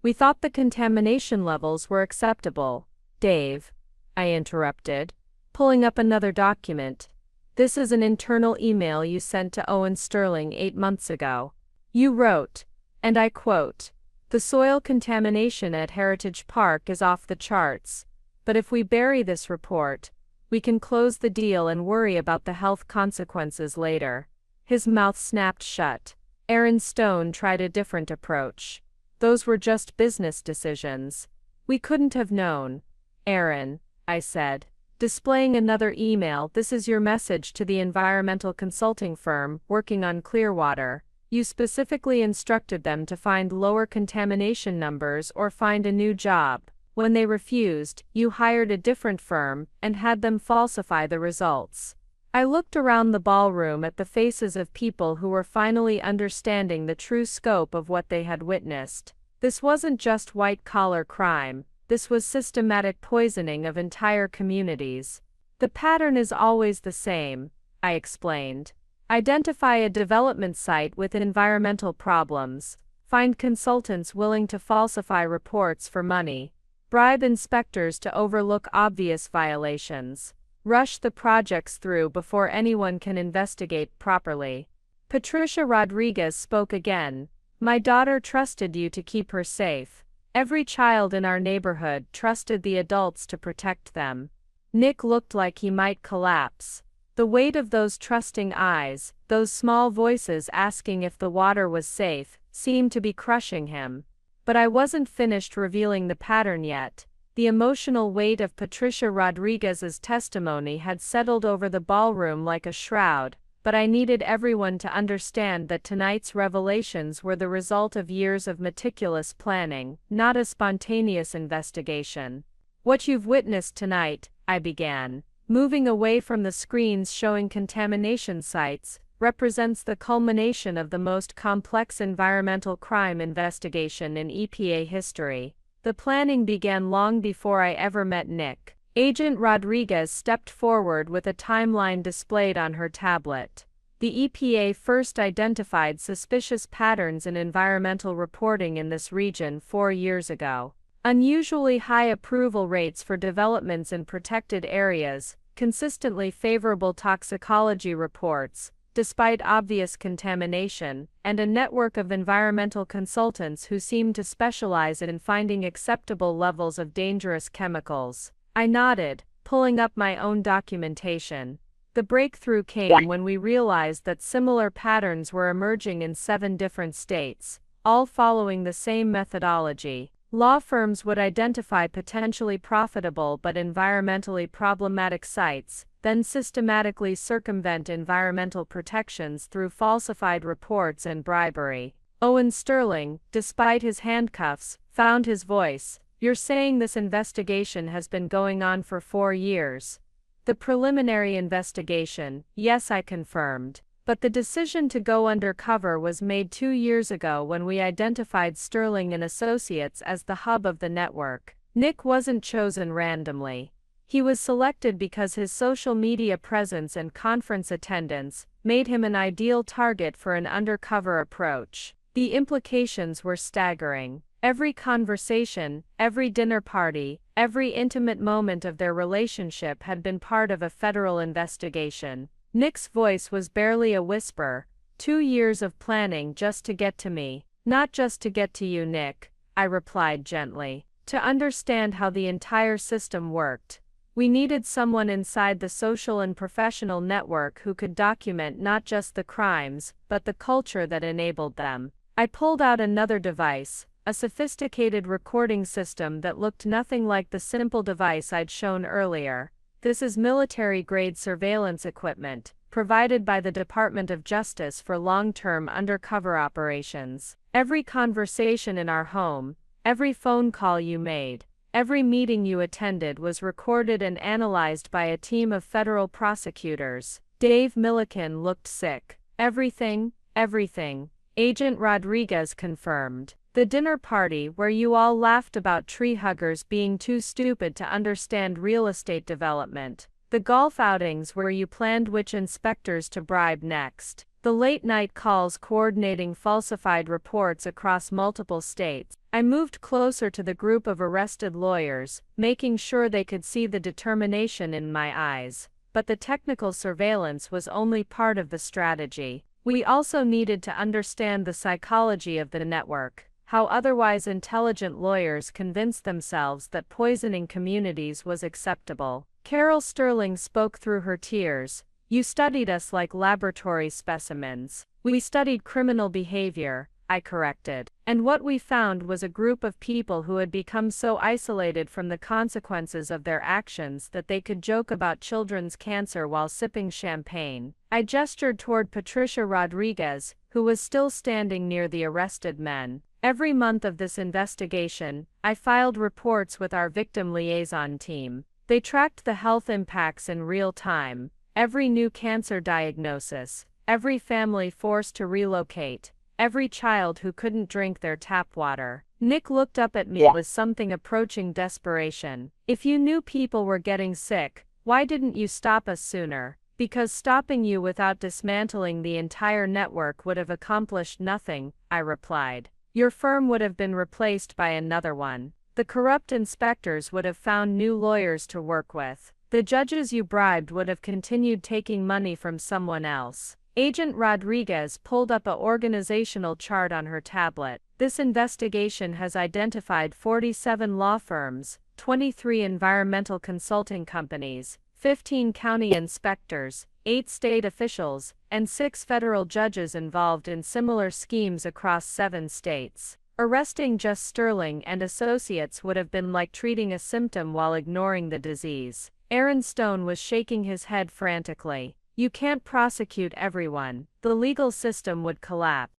We thought the contamination levels were acceptable. Dave, I interrupted, pulling up another document. This is an internal email you sent to Owen Sterling 8 months ago. You wrote, and I quote, "The soil contamination at Heritage Park is off the charts, but if we bury this report, we can close the deal and worry about the health consequences later." His mouth snapped shut. Aaron Stone tried a different approach. Those were just business decisions. We couldn't have known. Aaron, I said, displaying another email, this is your message to the environmental consulting firm working on Clearwater. You specifically instructed them to find lower contamination numbers or find a new job. When they refused, you hired a different firm and had them falsify the results. I looked around the ballroom at the faces of people who were finally understanding the true scope of what they had witnessed. This wasn't just white-collar crime. This was systematic poisoning of entire communities. The pattern is always the same, I explained. Identify a development site with environmental problems, find consultants willing to falsify reports for money, bribe inspectors to overlook obvious violations, rush the projects through before anyone can investigate properly. Patricia Rodriguez spoke again. My daughter trusted you to keep her safe. Every child in our neighborhood trusted the adults to protect them. Nick looked like he might collapse. The weight of those trusting eyes, those small voices asking if the water was safe, seemed to be crushing him. But I wasn't finished revealing the pattern yet. The emotional weight of Patricia Rodriguez's testimony had settled over the ballroom like a shroud, but I needed everyone to understand that tonight's revelations were the result of years of meticulous planning, not a spontaneous investigation. What you've witnessed tonight, I began, moving away from the screens showing contamination sites, represents the culmination of the most complex environmental crime investigation in EPA history. The planning began long before I ever met Nick. Agent Rodriguez stepped forward with a timeline displayed on her tablet. The EPA first identified suspicious patterns in environmental reporting in this region 4 years ago. Unusually high approval rates for developments in protected areas, consistently favorable toxicology reports, despite obvious contamination, and a network of environmental consultants who seemed to specialize in finding acceptable levels of dangerous chemicals. I nodded, pulling up my own documentation. The breakthrough came when we realized that similar patterns were emerging in 7 different states, all following the same methodology. Law firms would identify potentially profitable but environmentally problematic sites, then systematically circumvent environmental protections through falsified reports and bribery. Owen Sterling, despite his handcuffs, found his voice. "You're saying this investigation has been going on for 4 years?" "The preliminary investigation, yes," I confirmed. "But the decision to go undercover was made 2 years ago when we identified Sterling and Associates as the hub of the network." Nick wasn't chosen randomly. He was selected because his social media presence and conference attendance made him an ideal target for an undercover approach. The implications were staggering. Every conversation, every dinner party, every intimate moment of their relationship had been part of a federal investigation. Nick's voice was barely a whisper. 2 years of planning just to get to me. "Not just to get to you, Nick," I replied gently. "To understand how the entire system worked. We needed someone inside the social and professional network who could document not just the crimes, but the culture that enabled them." I pulled out another device, a sophisticated recording system that looked nothing like the simple device I'd shown earlier. "This is military-grade surveillance equipment, provided by the Department of Justice for long-term undercover operations. Every conversation in our home, every phone call you made, every meeting you attended was recorded and analyzed by a team of federal prosecutors." Dave Milliken looked sick. "Everything, everything," Agent Rodriguez confirmed. "The dinner party where you all laughed about tree huggers being too stupid to understand real estate development. The golf outings where you planned which inspectors to bribe next. The late-night calls coordinating falsified reports across multiple states." I moved closer to the group of arrested lawyers, making sure they could see the determination in my eyes. But the technical surveillance was only part of the strategy. We also needed to understand the psychology of the network. How otherwise intelligent lawyers convinced themselves that poisoning communities was acceptable. Carol Sterling spoke through her tears. "You studied us like laboratory specimens." "We studied criminal behavior," I corrected. "And what we found was a group of people who had become so isolated from the consequences of their actions that they could joke about children's cancer while sipping champagne." I gestured toward Patricia Rodriguez, who was still standing near the arrested men. "Every month of this investigation, I filed reports with our victim liaison team. They tracked the health impacts in real time. Every new cancer diagnosis, every family forced to relocate, every child who couldn't drink their tap water." Nick looked up at me with something approaching desperation. "If you knew people were getting sick, why didn't you stop us sooner?" "Because stopping you without dismantling the entire network would have accomplished nothing," I replied. "Your firm would have been replaced by another one. The corrupt inspectors would have found new lawyers to work with. The judges you bribed would have continued taking money from someone else." Agent Rodriguez pulled up a organizational chart on her tablet. "This investigation has identified 47 law firms, 23 environmental consulting companies, 15 county inspectors, 8 state officials, and 6 federal judges involved in similar schemes across 7 states. Arresting just Sterling and Associates would have been like treating a symptom while ignoring the disease." Aaron Stone was shaking his head frantically. "You can't prosecute everyone. The legal system would collapse."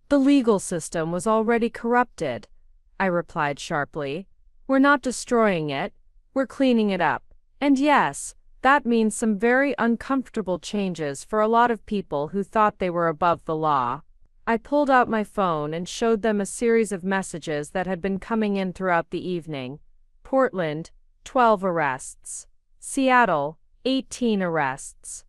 "The legal system was already corrupted," I replied sharply. "We're not destroying it, we're cleaning it up. And yes, that means some very uncomfortable changes for a lot of people who thought they were above the law." I pulled out my phone and showed them a series of messages that had been coming in throughout the evening. Portland, 12 arrests. Seattle, 18 arrests.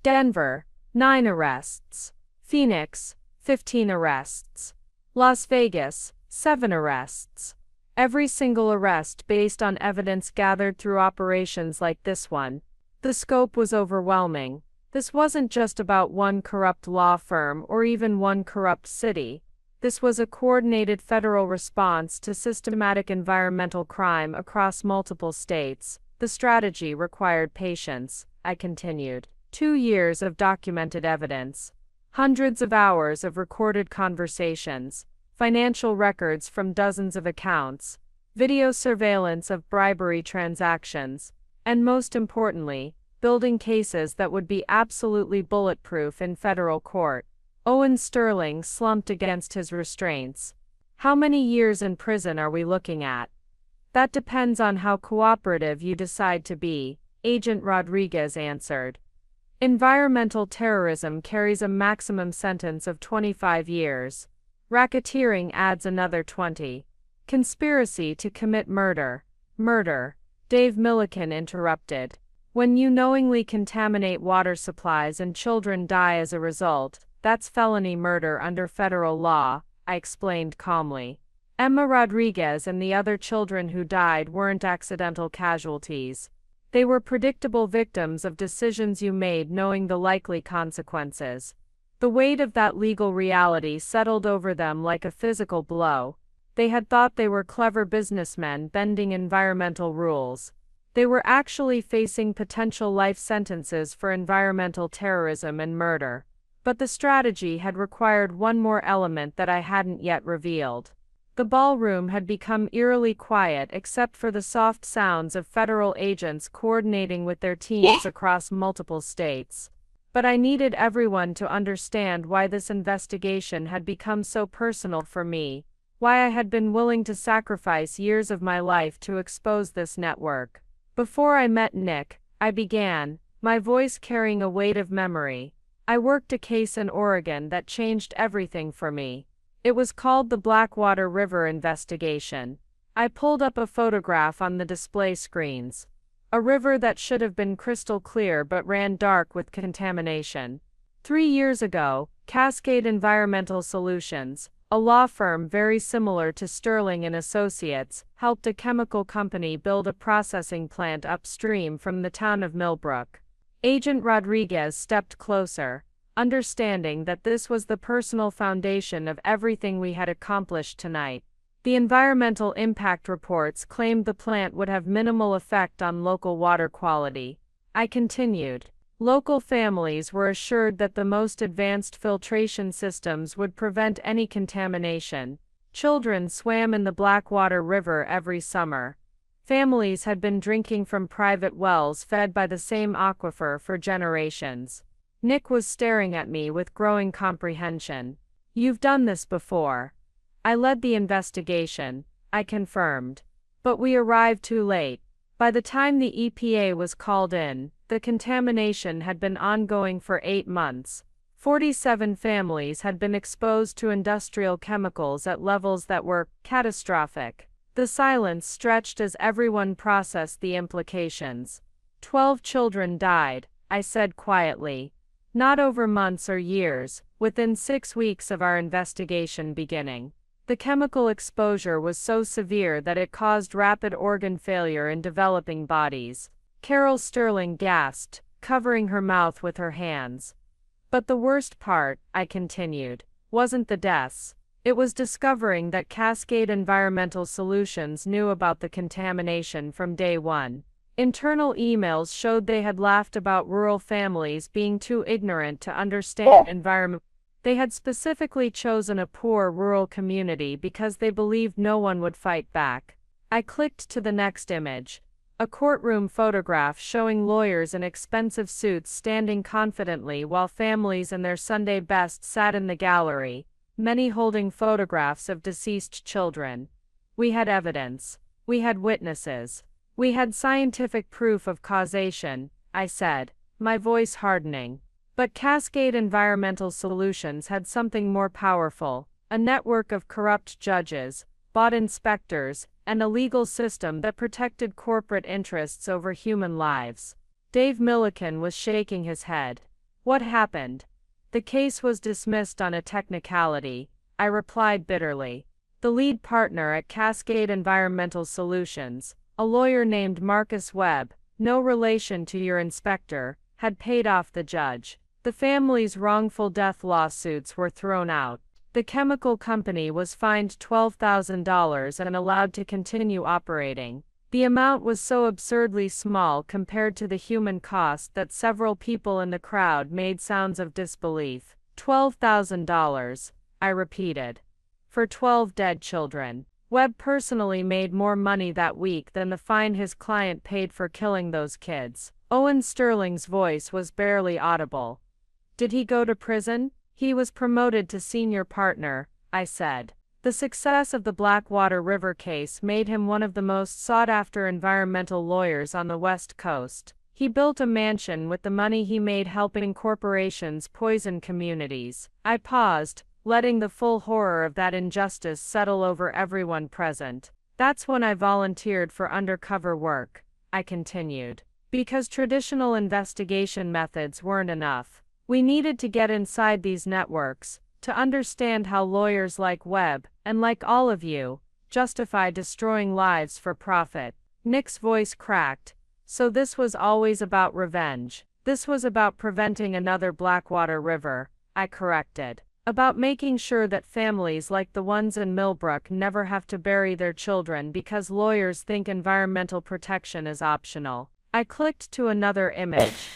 Denver, 9 arrests. Phoenix, 15 arrests. Las Vegas, 7 arrests. Every single arrest based on evidence gathered through operations like this one. The scope was overwhelming. This wasn't just about one corrupt law firm or even one corrupt city. This was a coordinated federal response to systematic environmental crime across multiple states. The strategy required patience, I continued. 2 years of documented evidence, hundreds of hours of recorded conversations, financial records from dozens of accounts, video surveillance of bribery transactions, and most importantly, building cases that would be absolutely bulletproof in federal court. Owen Sterling slumped against his restraints. How many years in prison are we looking at? That depends on how cooperative you decide to be, Agent Rodriguez answered. Environmental terrorism carries a maximum sentence of 25 years. Racketeering adds another 20. Conspiracy to commit murder. Murder, Dave Milliken interrupted. When you knowingly contaminate water supplies and children die as a result, that's felony murder under federal law, I explained calmly. Emma Rodriguez and the other children who died weren't accidental casualties. They were predictable victims of decisions you made knowing the likely consequences. The weight of that legal reality settled over them like a physical blow. They had thought they were clever businessmen bending environmental rules. They were actually facing potential life sentences for environmental terrorism and murder. But the strategy had required one more element that I hadn't yet revealed. The ballroom had become eerily quiet except for the soft sounds of federal agents coordinating with their teams across multiple states. But I needed everyone to understand why this investigation had become so personal for me, why I had been willing to sacrifice years of my life to expose this network. Before I met Nick, I began, my voice carrying a weight of memory. I worked a case in Oregon that changed everything for me. It was called the Blackwater River Investigation. I pulled up a photograph on the display screens. A river that should have been crystal clear but ran dark with contamination. 3 years ago, Cascade Environmental Solutions, a law firm very similar to Sterling and Associates, helped a chemical company build a processing plant upstream from the town of Millbrook. Agent Rodriguez stepped closer, understanding that this was the personal foundation of everything we had accomplished tonight. The environmental impact reports claimed the plant would have minimal effect on local water quality. I continued. Local families were assured that the most advanced filtration systems would prevent any contamination. Children swam in the Blackwater River every summer. Families had been drinking from private wells fed by the same aquifer for generations. Nick was staring at me with growing comprehension. You've done this before. I led the investigation, I confirmed. But we arrived too late. By the time the EPA was called in, the contamination had been ongoing for 8 months. 47 families had been exposed to industrial chemicals at levels that were catastrophic. The silence stretched as everyone processed the implications. 12 children died, I said quietly. Not over months or years, within 6 weeks of our investigation beginning. The chemical exposure was so severe that it caused rapid organ failure in developing bodies. Carol Sterling gasped, covering her mouth with her hands. But the worst part, I continued, wasn't the deaths. It was discovering that Cascade Environmental Solutions knew about the contamination from day one. Internal emails showed they had laughed about rural families being too ignorant to understand environment. They had specifically chosen a poor rural community because they believed no one would fight back. I clicked to the next image. A courtroom photograph showing lawyers in expensive suits standing confidently while families in their Sunday best sat in the gallery, many holding photographs of deceased children. We had evidence. We had witnesses. We had scientific proof of causation, I said, my voice hardening. But Cascade Environmental Solutions had something more powerful, a network of corrupt judges, bought inspectors, and a legal system that protected corporate interests over human lives. Dave Milliken was shaking his head. What happened? The case was dismissed on a technicality, I replied bitterly. The lead partner at Cascade Environmental Solutions, a lawyer named Marcus Webb, no relation to your inspector, had paid off the judge. The family's wrongful death lawsuits were thrown out. The chemical company was fined $12,000 and allowed to continue operating. The amount was so absurdly small compared to the human cost that several people in the crowd made sounds of disbelief. $12,000, I repeated. For 12 dead children. Webb personally made more money that week than the fine his client paid for killing those kids. Owen Sterling's voice was barely audible. Did he go to prison? He was promoted to senior partner, I said. The success of the Blackwater River case made him one of the most sought-after environmental lawyers on the West Coast. He built a mansion with the money he made helping corporations poison communities. I paused, letting the full horror of that injustice settle over everyone present. That's when I volunteered for undercover work, I continued. Because traditional investigation methods weren't enough. We needed to get inside these networks, to understand how lawyers like Webb, and like all of you, justify destroying lives for profit. Nick's voice cracked. So this was always about revenge. This was about preventing another Blackwater River, I corrected. About making sure that families like the ones in Millbrook never have to bury their children because lawyers think environmental protection is optional. I clicked to another image.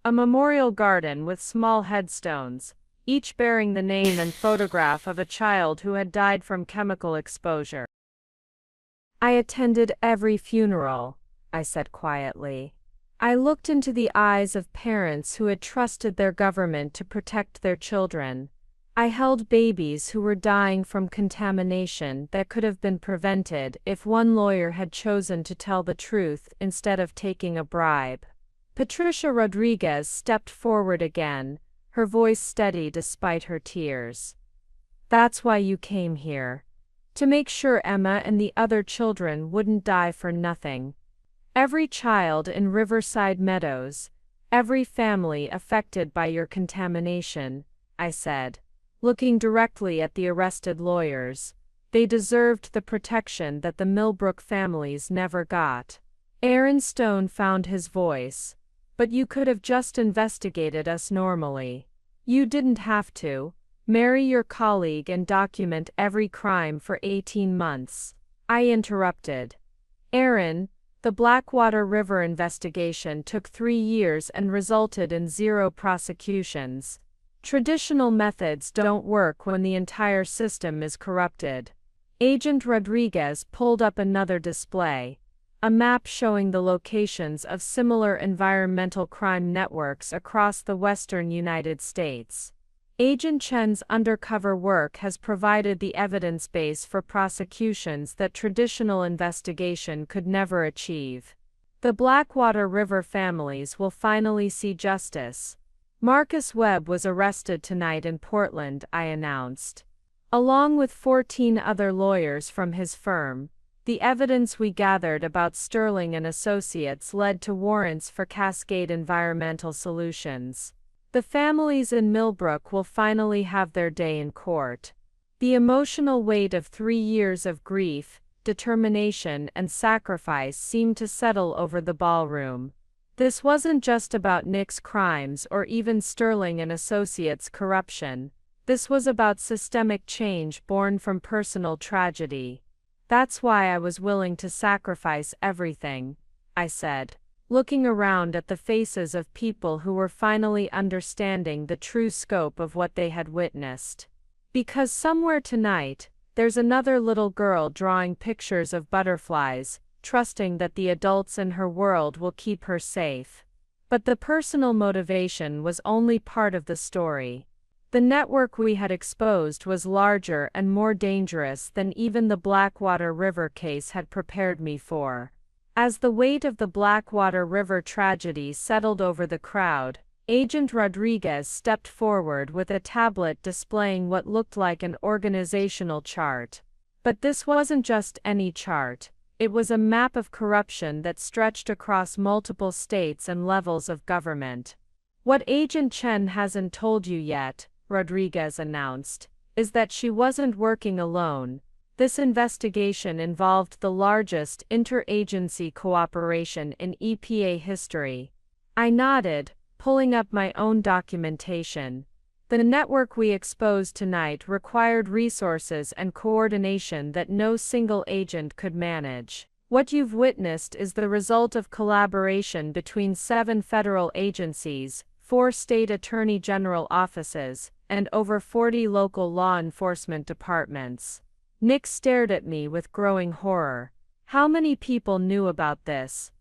A memorial garden with small headstones, each bearing the name and photograph of a child who had died from chemical exposure. I attended every funeral, I said quietly. I looked into the eyes of parents who had trusted their government to protect their children. I held babies who were dying from contamination that could have been prevented if one lawyer had chosen to tell the truth instead of taking a bribe. Patricia Rodriguez stepped forward again, her voice steady despite her tears. That's why you came here. To make sure Emma and the other children wouldn't die for nothing. Every child in Riverside Meadows, every family affected by your contamination, I said, looking directly at the arrested lawyers. They deserved the protection that the Millbrook families never got. Aaron Stone found his voice. But you could have just investigated us normally. You didn't have to. Marry your colleague and document every crime for 18 months. I interrupted. Aaron, the Blackwater River investigation took 3 years and resulted in 0 prosecutions. Traditional methods don't work when the entire system is corrupted. Agent Rodriguez pulled up another display. A map showing the locations of similar environmental crime networks across the western United States. Agent Chen's undercover work has provided the evidence base for prosecutions that traditional investigation could never achieve. The Blackwater River families will finally see justice. Marcus Webb was arrested tonight in Portland, I announced. Along with 14 other lawyers from his firm. The evidence we gathered about Sterling and Associates led to warrants for Cascade Environmental Solutions. The families in Millbrook will finally have their day in court. The emotional weight of 3 years of grief, determination, and sacrifice seemed to settle over the ballroom. This wasn't just about Nick's crimes or even Sterling and Associates' corruption. This was about systemic change born from personal tragedy. That's why I was willing to sacrifice everything, I said, looking around at the faces of people who were finally understanding the true scope of what they had witnessed. Because somewhere tonight, there's another little girl drawing pictures of butterflies, trusting that the adults in her world will keep her safe. But the personal motivation was only part of the story. The network we had exposed was larger and more dangerous than even the Blackwater River case had prepared me for. As the weight of the Blackwater River tragedy settled over the crowd, Agent Rodriguez stepped forward with a tablet displaying what looked like an organizational chart. But this wasn't just any chart. It was a map of corruption that stretched across multiple states and levels of government. What Agent Chen hasn't told you yet, Rodriguez announced, is that she wasn't working alone. This investigation involved the largest interagency cooperation in EPA history. I nodded, pulling up my own documentation. The network we exposed tonight required resources and coordination that no single agent could manage. What you've witnessed is the result of collaboration between 7 federal agencies, 4 state attorney general offices, and over 40 local law enforcement departments. Nick stared at me with growing horror. How many people knew about this?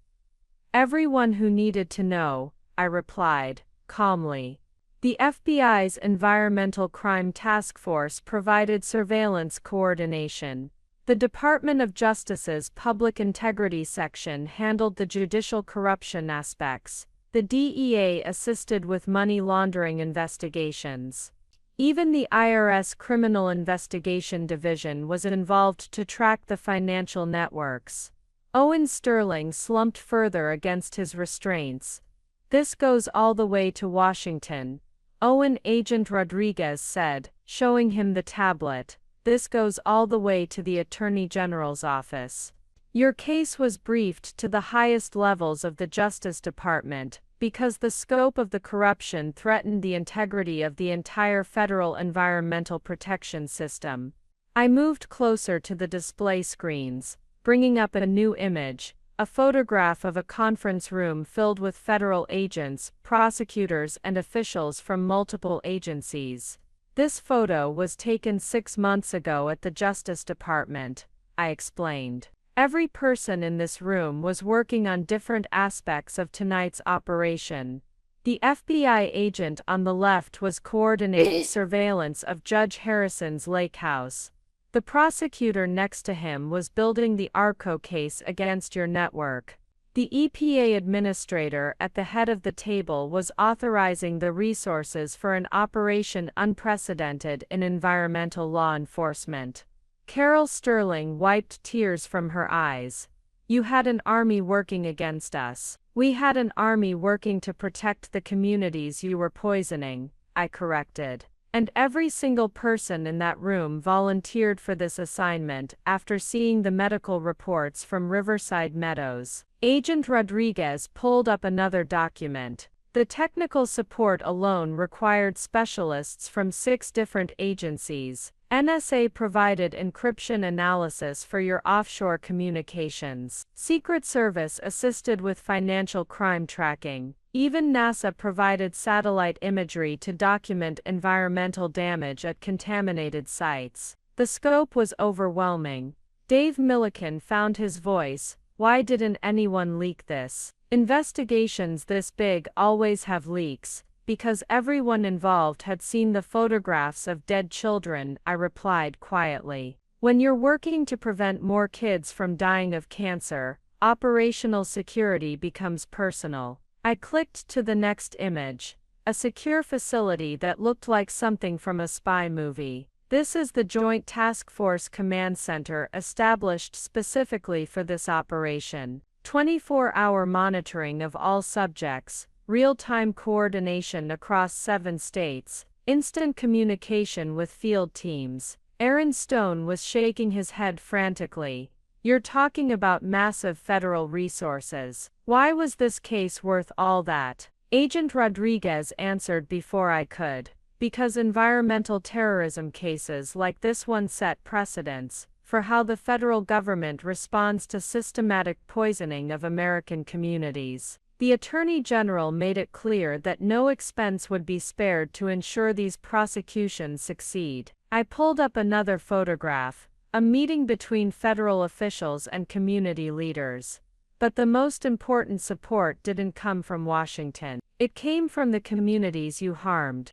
Everyone who needed to know, I replied, calmly. The FBI's Environmental Crime Task Force provided surveillance coordination. The Department of Justice's Public Integrity Section handled the judicial corruption aspects. The DEA assisted with money laundering investigations. Even the IRS Criminal Investigation Division was involved to track the financial networks. Owen Sterling slumped further against his restraints. This goes all the way to Washington, Owen Agent Rodriguez said, showing him the tablet. This goes all the way to the Attorney General's office. Your case was briefed to the highest levels of the Justice Department, because the scope of the corruption threatened the integrity of the entire federal environmental protection system. I moved closer to the display screens, bringing up a new image, a photograph of a conference room filled with federal agents, prosecutors, and officials from multiple agencies. This photo was taken 6 months ago at the Justice Department, I explained. Every person in this room was working on different aspects of tonight's operation. The FBI agent on the left was coordinating surveillance of Judge Harrison's lake house. The prosecutor next to him was building the ARCO case against your network. The EPA administrator at the head of the table was authorizing the resources for an operation unprecedented in environmental law enforcement. Carol Sterling wiped tears from her eyes. You had an army working against us. We had an army working to protect the communities you were poisoning, I corrected. And every single person in that room volunteered for this assignment after seeing the medical reports from Riverside Meadows. Agent Rodriguez pulled up another document. The technical support alone required specialists from 6 different agencies. NSA provided encryption analysis for your offshore communications. Secret Service assisted with financial crime tracking. Even NASA provided satellite imagery to document environmental damage at contaminated sites. The scope was overwhelming. Dave Milliken found his voice. Why didn't anyone leak this? Investigations this big always have leaks, because everyone involved had seen the photographs of dead children, I replied quietly. When you're working to prevent more kids from dying of cancer, operational security becomes personal. I clicked to the next image. A secure facility that looked like something from a spy movie. This is the Joint Task Force Command Center established specifically for this operation. 24-hour monitoring of all subjects, real-time coordination across 7 states, instant communication with field teams. Aaron Stone was shaking his head frantically. You're talking about massive federal resources. Why was this case worth all that? Agent Rodriguez answered before I could. Because environmental terrorism cases like this one set precedents for how the federal government responds to systematic poisoning of American communities. The Attorney General made it clear that no expense would be spared to ensure these prosecutions succeed. I pulled up another photograph. A meeting between federal officials and community leaders. But the most important support didn't come from Washington. It came from the communities you harmed.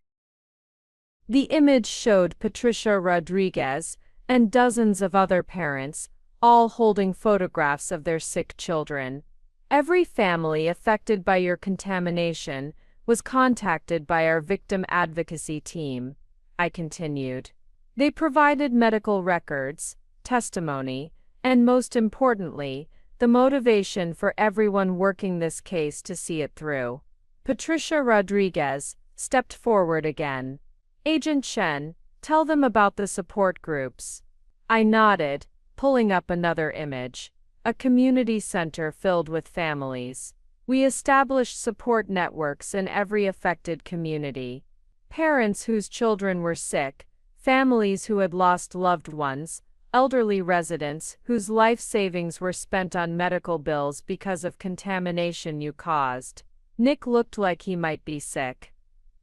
The image showed Patricia Rodriguez and dozens of other parents, all holding photographs of their sick children. Every family affected by your contamination was contacted by our victim advocacy team, I continued. They provided medical records, testimony, and most importantly, the motivation for everyone working this case to see it through. Patricia Rodriguez stepped forward again. Agent Chen, tell them about the support groups. I nodded, pulling up another image. A community center filled with families. We established support networks in every affected community. Parents whose children were sick, families who had lost loved ones, elderly residents whose life savings were spent on medical bills because of contamination you caused. Nick looked like he might be sick.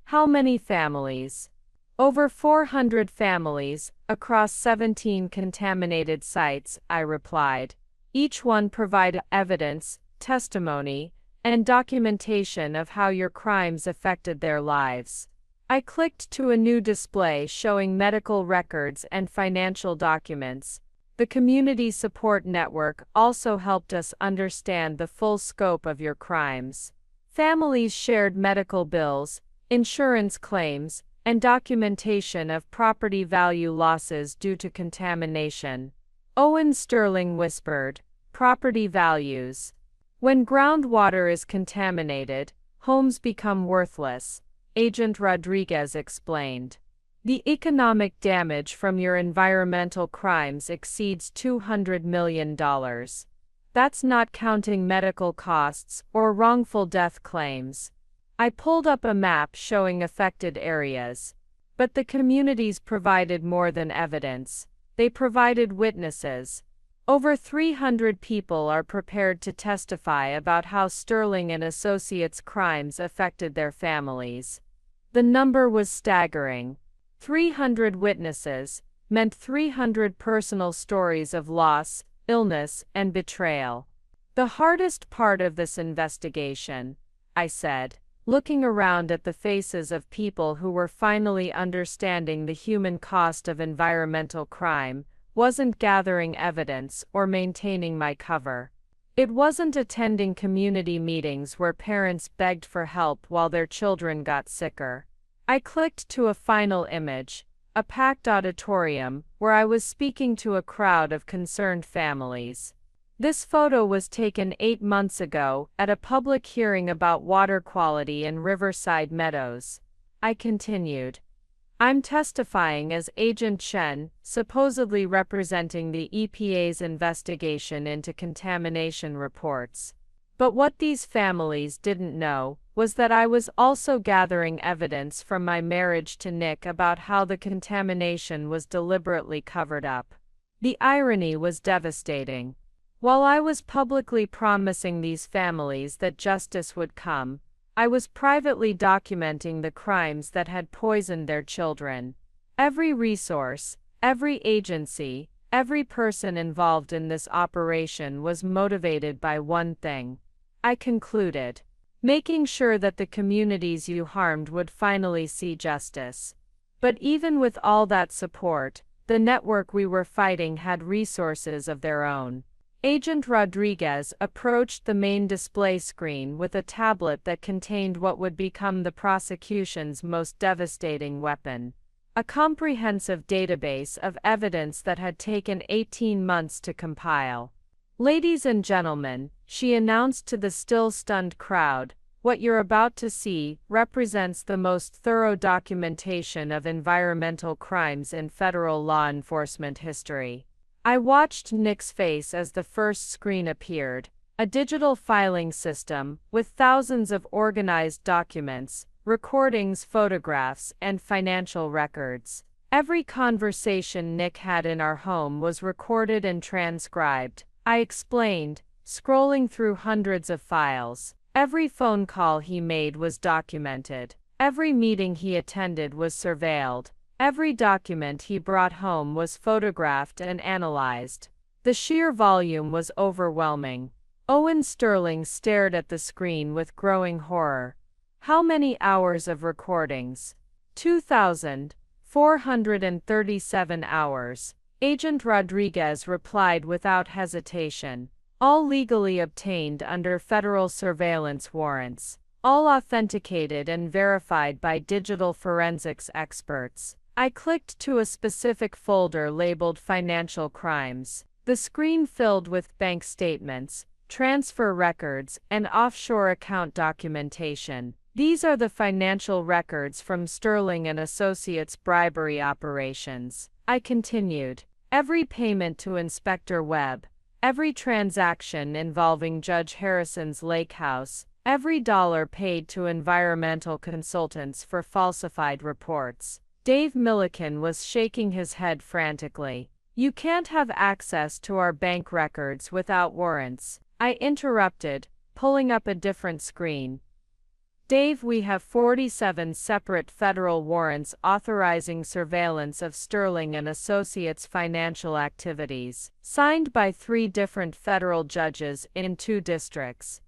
How many families? Over 400 families, across 17 contaminated sites, I replied. Each one provided evidence, testimony, and documentation of how your crimes affected their lives. I clicked to a new display showing medical records and financial documents. The community support network also helped us understand the full scope of your crimes. Families shared medical bills, insurance claims, and documentation of property value losses due to contamination. Owen Sterling whispered, "Property values. When groundwater is contaminated, homes become worthless," Agent Rodriguez explained. "The economic damage from your environmental crimes exceeds $200 million. That's not counting medical costs or wrongful death claims." I pulled up a map showing affected areas. But the communities provided more than evidence. They provided witnesses. Over 300 people are prepared to testify about how Sterling and Associates' crimes affected their families. The number was staggering. 300 witnesses meant 300 personal stories of loss, illness, and betrayal. "The hardest part of this investigation," I said, looking around at the faces of people who were finally understanding the human cost of environmental crime, wasn't gathering evidence or maintaining my cover. It wasn't attending community meetings where parents begged for help while their children got sicker. I clicked to a final image, a packed auditorium, where I was speaking to a crowd of concerned families. This photo was taken 8 months ago at a public hearing about water quality in Riverside Meadows. I continued. "I'm testifying as Agent Chen, supposedly representing the EPA's investigation into contamination reports. But what these families didn't know was that I was also gathering evidence from my marriage to Nick about how the contamination was deliberately covered up. The irony was devastating. While I was publicly promising these families that justice would come, I was privately documenting the crimes that had poisoned their children. Every resource, every agency, every person involved in this operation was motivated by one thing," I concluded. "Making sure that the communities you harmed would finally see justice." But even with all that support, the network we were fighting had resources of their own. Agent Rodriguez approached the main display screen with a tablet that contained what would become the prosecution's most devastating weapon. A comprehensive database of evidence that had taken 18 months to compile. "Ladies and gentlemen," she announced to the still stunned crowd, "what you're about to see represents the most thorough documentation of environmental crimes in federal law enforcement history." I watched Nick's face as the first screen appeared, a digital filing system with thousands of organized documents, recordings, photographs, and financial records. Every conversation Nick had in our home was recorded and transcribed, I explained, scrolling through hundreds of files. Every phone call he made was documented. Every meeting he attended was surveilled. Every document he brought home was photographed and analyzed. The sheer volume was overwhelming. Owen Sterling stared at the screen with growing horror. "How many hours of recordings?" 2,437 hours. Agent Rodriguez replied without hesitation. "All legally obtained under federal surveillance warrants. All authenticated and verified by digital forensics experts." I clicked to a specific folder labeled Financial Crimes. The screen filled with bank statements, transfer records, and offshore account documentation. "These are the financial records from Sterling and Associates' bribery operations," I continued. Every payment to Inspector Webb, every transaction involving Judge Harrison's lake house, every dollar paid to environmental consultants for falsified reports. Dave Milliken was shaking his head frantically. You can't have access to our bank records without warrants, I interrupted, pulling up a different screen. Dave, we have 47 separate federal warrants authorizing surveillance of Sterling and Associates' financial activities, signed by 3 different federal judges in 2 districts.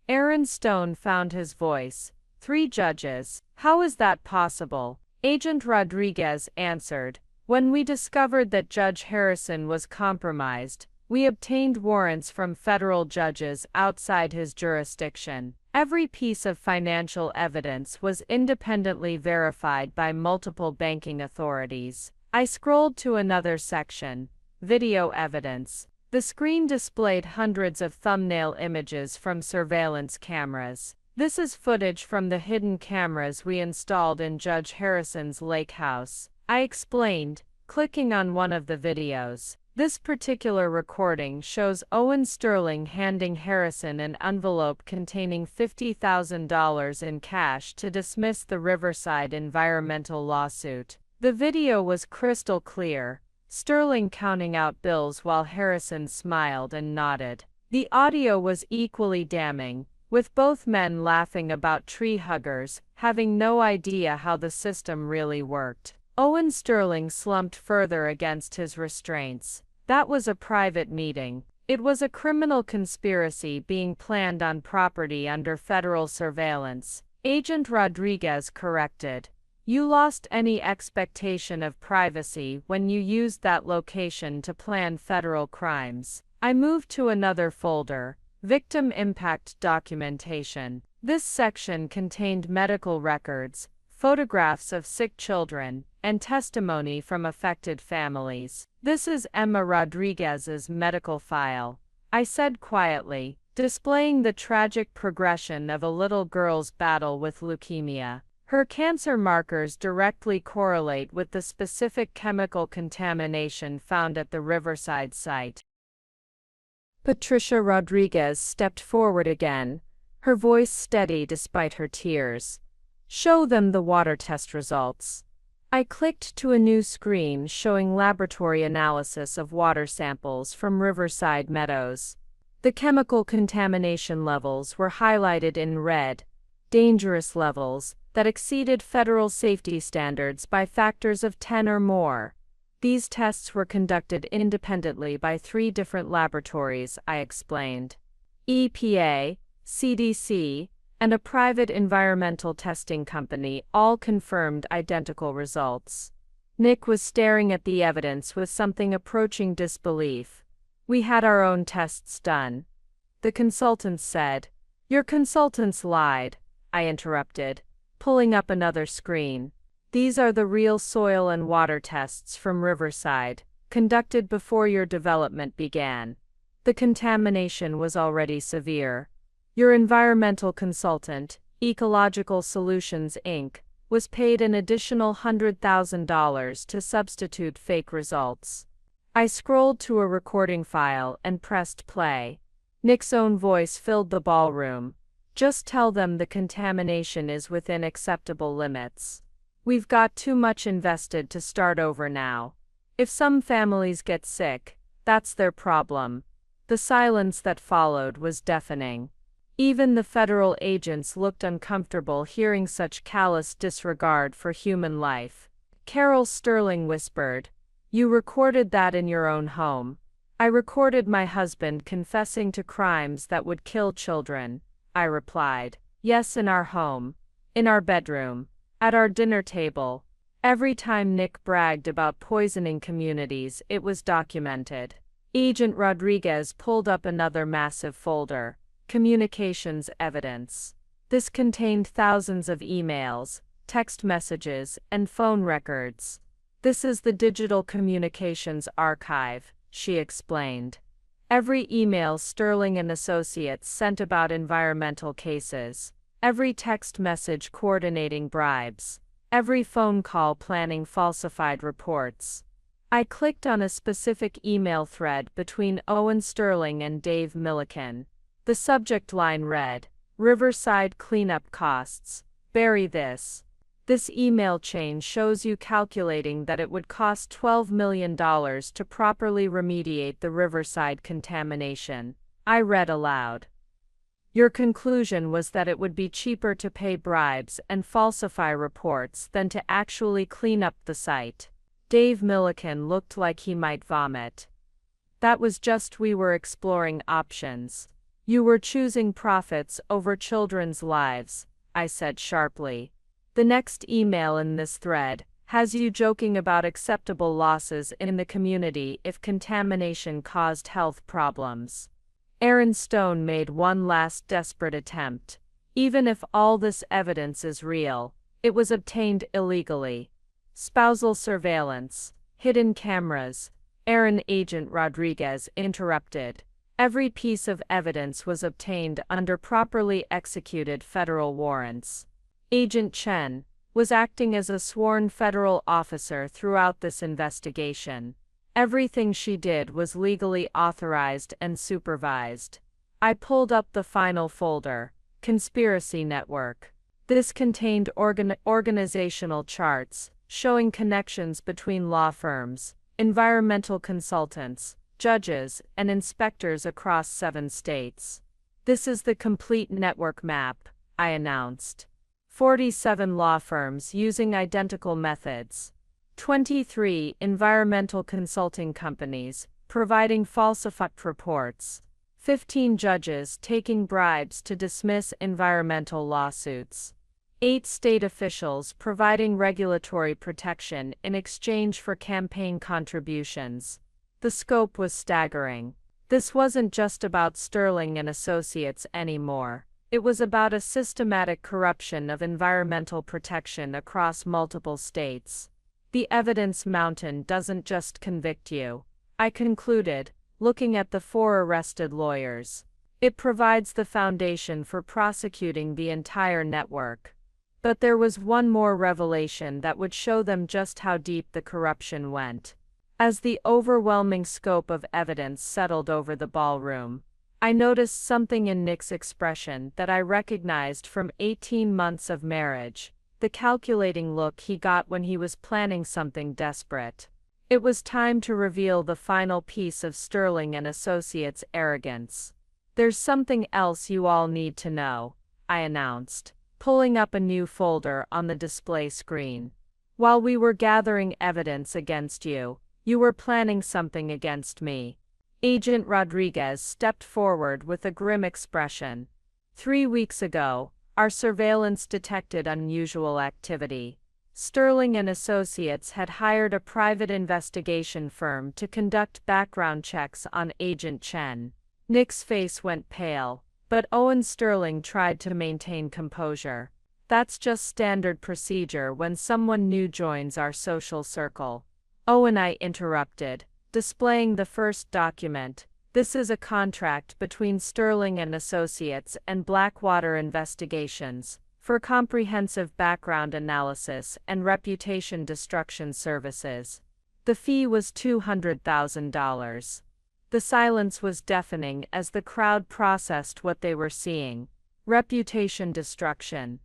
Aaron Stone found his voice. 3 judges. How is that possible? Agent Rodriguez answered. When we discovered that Judge Harrison was compromised, we obtained warrants from federal judges outside his jurisdiction. Every piece of financial evidence was independently verified by multiple banking authorities. I scrolled to another section, video evidence. The screen displayed hundreds of thumbnail images from surveillance cameras. This is footage from the hidden cameras we installed in Judge Harrison's lake house, I explained, clicking on one of the videos. This particular recording shows Owen Sterling handing Harrison an envelope containing $50,000 in cash to dismiss the Riverside environmental lawsuit. The video was crystal clear, Sterling counting out bills while Harrison smiled and nodded. The audio was equally damning, with both men laughing about tree huggers, having no idea how the system really worked. Owen Sterling slumped further against his restraints. That was a private meeting. It was a criminal conspiracy being planned on property under federal surveillance. Agent Rodriguez corrected. You lost any expectation of privacy when you used that location to plan federal crimes. I moved to another folder, Victim Impact Documentation. This section contained medical records, photographs of sick children, and testimony from affected families. This is Emma Rodriguez's medical file, I said quietly, displaying the tragic progression of a little girl's battle with leukemia. Her cancer markers directly correlate with the specific chemical contamination found at the Riverside site. Patricia Rodriguez stepped forward again, her voice steady despite her tears. Show them the water test results. I clicked to a new screen showing laboratory analysis of water samples from Riverside Meadows. The chemical contamination levels were highlighted in red, dangerous levels that exceeded federal safety standards by factors of 10 or more. These tests were conducted independently by 3 different laboratories, I explained. EPA, CDC, and a private environmental testing company all confirmed identical results. Nick was staring at the evidence with something approaching disbelief. We had our own tests done. The consultants said. Your consultants lied, I interrupted, pulling up another screen. These are the real soil and water tests from Riverside, conducted before your development began. The contamination was already severe. Your environmental consultant, Ecological Solutions Inc., was paid an additional $100,000 to substitute fake results. I scrolled to a recording file and pressed play. Nick's own voice filled the ballroom. Just tell them the contamination is within acceptable limits. We've got too much invested to start over now. If some families get sick, that's their problem. The silence that followed was deafening. Even the federal agents looked uncomfortable hearing such callous disregard for human life. Carol Sterling whispered, "You recorded that in your own home." "I recorded my husband confessing to crimes that would kill children," I replied. "Yes, in our home. In our bedroom. At our dinner table. Every time Nick bragged about poisoning communities, it was documented." Agent Rodriguez pulled up another massive folder. Communications evidence. This contained thousands of emails, text messages, and phone records. This is the Digital Communications Archive, she explained. Every email Sterling and Associates sent about environmental cases. Every text message coordinating bribes. Every phone call planning falsified reports. I clicked on a specific email thread between Owen Sterling and Dave Milliken. The subject line read, "Riverside cleanup costs. Bury this." This email chain shows you calculating that it would cost $12 million to properly remediate the Riverside contamination. I read aloud. Your conclusion was that it would be cheaper to pay bribes and falsify reports than to actually clean up the site. Dave Milliken looked like he might vomit. That was just we were exploring options. You were choosing profits over children's lives, I said sharply. The next email in this thread has you joking about acceptable losses in the community if contamination caused health problems. Aaron Stone made one last desperate attempt. Even if all this evidence is real, it was obtained illegally. Spousal surveillance, hidden cameras. Aaron Agent Rodriguez interrupted. Every piece of evidence was obtained under properly executed federal warrants. Agent Chen was acting as a sworn federal officer throughout this investigation. Everything she did was legally authorized and supervised. I pulled up the final folder, Conspiracy Network. This contained organizational charts showing connections between law firms, environmental consultants, judges, and inspectors across 7 states. This is the complete network map, I announced. 47 law firms using identical methods. 23 environmental consulting companies providing falsified reports. 15 judges taking bribes to dismiss environmental lawsuits. 8 state officials providing regulatory protection in exchange for campaign contributions. The scope was staggering. This wasn't just about Sterling and Associates anymore. It was about a systematic corruption of environmental protection across multiple states. The evidence mountain doesn't just convict you, I concluded, looking at the 4 arrested lawyers. It provides the foundation for prosecuting the entire network. But there was one more revelation that would show them just how deep the corruption went. As the overwhelming scope of evidence settled over the ballroom, I noticed something in Nick's expression that I recognized from 18 months of marriage, the calculating look he got when he was planning something desperate. It was time to reveal the final piece of Sterling and Associates' arrogance. "There's something else you all need to know," I announced, pulling up a new folder on the display screen. "While we were gathering evidence against you, you were planning something against me." Agent Rodriguez stepped forward with a grim expression. 3 weeks ago, our surveillance detected unusual activity. Sterling and Associates had hired a private investigation firm to conduct background checks on Agent Chen. Nick's face went pale, but Owen Sterling tried to maintain composure. "That's just standard procedure when someone new joins our social circle." Owen, I interrupted, displaying the first document. "This is a contract between Sterling and Associates and Blackwater Investigations for comprehensive background analysis and reputation destruction services." The fee was $200,000. The silence was deafening as the crowd processed what they were seeing. "Reputation destruction,"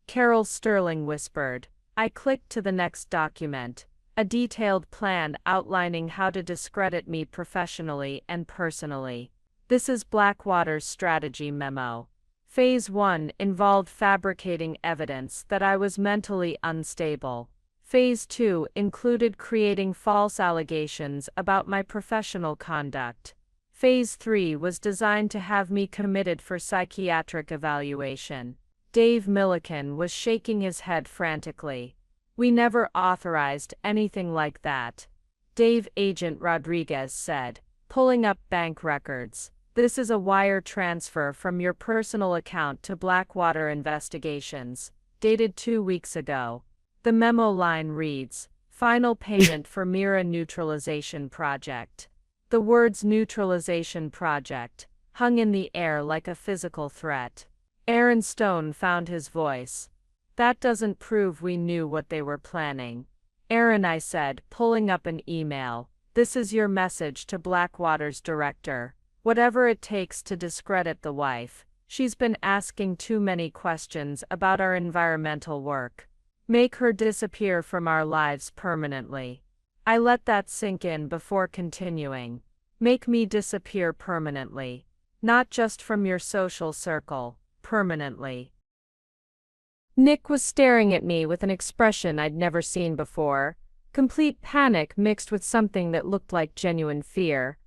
Carol Sterling whispered. I clicked to the next document. A detailed plan outlining how to discredit me professionally and personally. "This is Blackwater's strategy memo. Phase 1 involved fabricating evidence that I was mentally unstable. Phase 2 included creating false allegations about my professional conduct. Phase 3 was designed to have me committed for psychiatric evaluation." Dave Milliken was shaking his head frantically. "We never authorized anything like that," Dave Agent Rodriguez said, pulling up bank records. "This is a wire transfer from your personal account to Blackwater Investigations, dated 2 weeks ago. The memo line reads, 'Final payment for Mira Neutralization Project.'" The words neutralization project hung in the air like a physical threat. Aaron Stone found his voice. "That doesn't prove we knew what they were planning." Aaron, I said, pulling up an email. This is your message to Blackwater's director. Whatever it takes to discredit the wife. She's been asking too many questions about our environmental work. Make her disappear from our lives permanently. I let that sink in before continuing. Make me disappear permanently. Not just from your social circle, permanently. Nick was staring at me with an expression I'd never seen before, complete panic mixed with something that looked like genuine fear.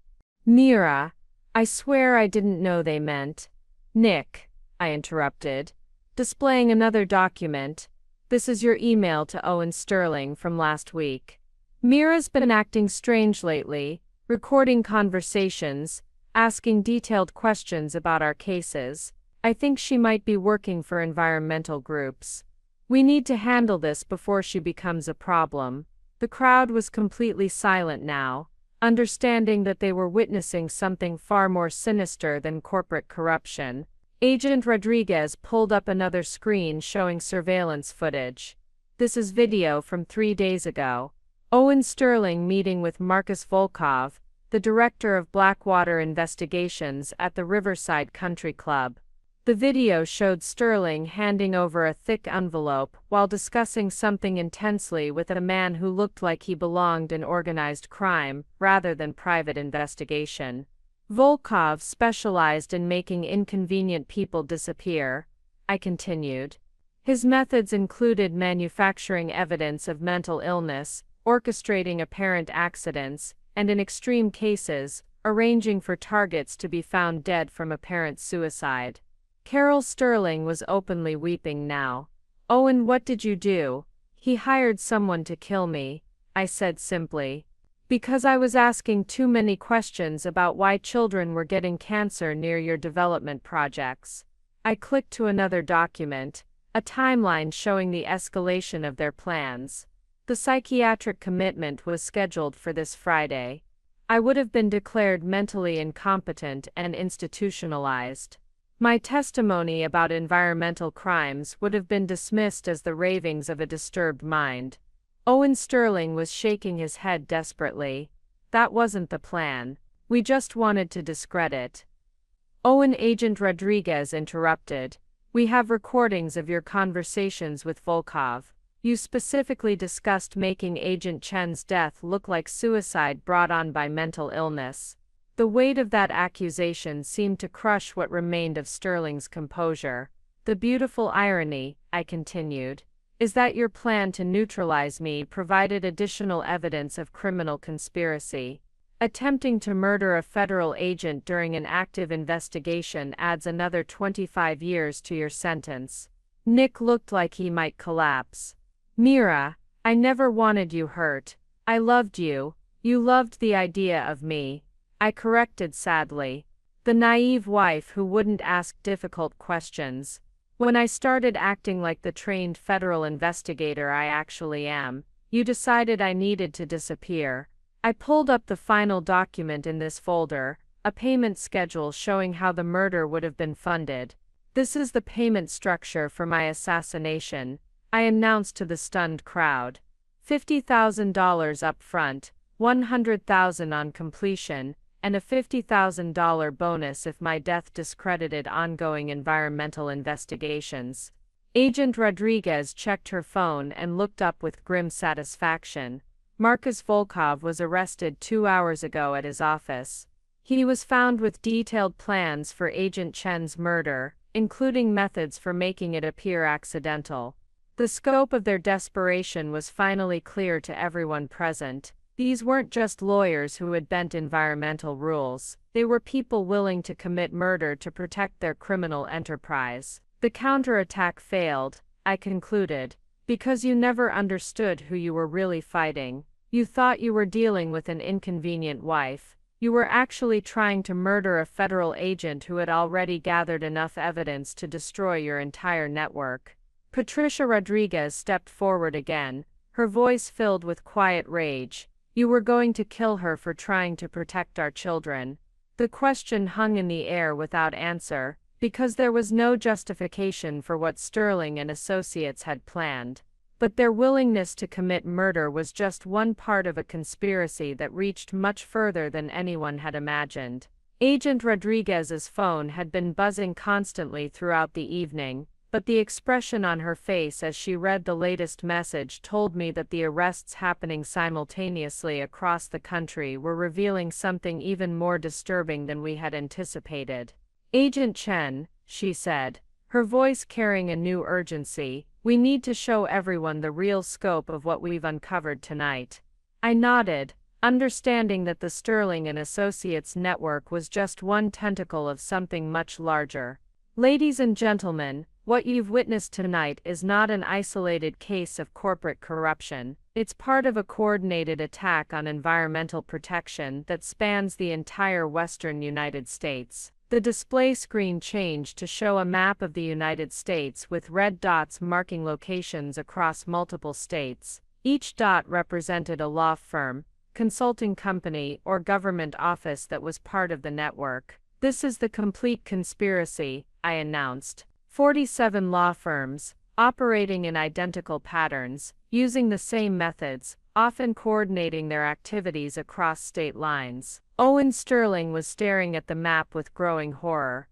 Mira, I swear I didn't know they meant. Nick, I interrupted, displaying another document. This is your email to Owen Sterling from last week. Mira's been acting strange lately, recording conversations, asking detailed questions about our cases. I think she might be working for environmental groups. We need to handle this before she becomes a problem. The crowd was completely silent now, understanding that they were witnessing something far more sinister than corporate corruption. Agent Rodriguez pulled up another screen showing surveillance footage. This is video from 3 days ago. Owen Sterling meeting with Marcus Volkov, the director of Blackwater Investigations at the Riverside Country Club. The video showed Sterling handing over a thick envelope while discussing something intensely with a man who looked like he belonged in organized crime rather than private investigation. Volkov specialized in making inconvenient people disappear, I continued. His methods included manufacturing evidence of mental illness, orchestrating apparent accidents, and in extreme cases, arranging for targets to be found dead from apparent suicide. Carol Sterling was openly weeping now. Owen, what did you do? He hired someone to kill me, I said simply. Because I was asking too many questions about why children were getting cancer near your development projects. I clicked to another document, a timeline showing the escalation of their plans. The psychiatric commitment was scheduled for this Friday. I would have been declared mentally incompetent and institutionalized. My testimony about environmental crimes would have been dismissed as the ravings of a disturbed mind. Owen Sterling was shaking his head desperately. That wasn't the plan. We just wanted to discredit. Owen, Agent Rodriguez interrupted. We have recordings of your conversations with Volkov. You specifically discussed making Agent Chen's death look like suicide brought on by mental illness. The weight of that accusation seemed to crush what remained of Sterling's composure. The beautiful irony, I continued, is that your plan to neutralize me provided additional evidence of criminal conspiracy. Attempting to murder a federal agent during an active investigation adds another 25 years to your sentence. Nick looked like he might collapse. Mira, I never wanted you hurt. I loved you. You loved the idea of me. I corrected sadly. The naive wife who wouldn't ask difficult questions. When I started acting like the trained federal investigator I actually am, you decided I needed to disappear. I pulled up the final document in this folder, a payment schedule showing how the murder would have been funded. This is the payment structure for my assassination, I announced to the stunned crowd. $50,000 up front, $100,000 on completion, and a $50,000 bonus if my death discredited ongoing environmental investigations. Agent Rodriguez checked her phone and looked up with grim satisfaction. Marcus Volkov was arrested 2 hours ago at his office. He was found with detailed plans for Agent Chen's murder, including methods for making it appear accidental. The scope of their desperation was finally clear to everyone present. These weren't just lawyers who had bent environmental rules, they were people willing to commit murder to protect their criminal enterprise. The counterattack failed, I concluded, because you never understood who you were really fighting. You thought you were dealing with an inconvenient wife. You were actually trying to murder a federal agent who had already gathered enough evidence to destroy your entire network. Patricia Rodriguez stepped forward again, her voice filled with quiet rage. You were going to kill her for trying to protect our children. The question hung in the air without answer, because there was no justification for what Sterling and Associates had planned. But their willingness to commit murder was just one part of a conspiracy that reached much further than anyone had imagined. Agent Rodriguez's phone had been buzzing constantly throughout the evening, but the expression on her face as she read the latest message told me that the arrests happening simultaneously across the country were revealing something even more disturbing than we had anticipated. "Agent Chen," she said, her voice carrying a new urgency, "we need to show everyone the real scope of what we've uncovered tonight." I nodded, understanding that the Sterling and Associates network was just one tentacle of something much larger. "Ladies and gentlemen, what you've witnessed tonight is not an isolated case of corporate corruption. It's part of a coordinated attack on environmental protection that spans the entire western United States." The display screen changed to show a map of the United States with red dots marking locations across multiple states. Each dot represented a law firm, consulting company, or government office that was part of the network. "This is the complete conspiracy," I announced. 47 law firms, operating in identical patterns, using the same methods, often coordinating their activities across state lines. Owen Sterling was staring at the map with growing horror.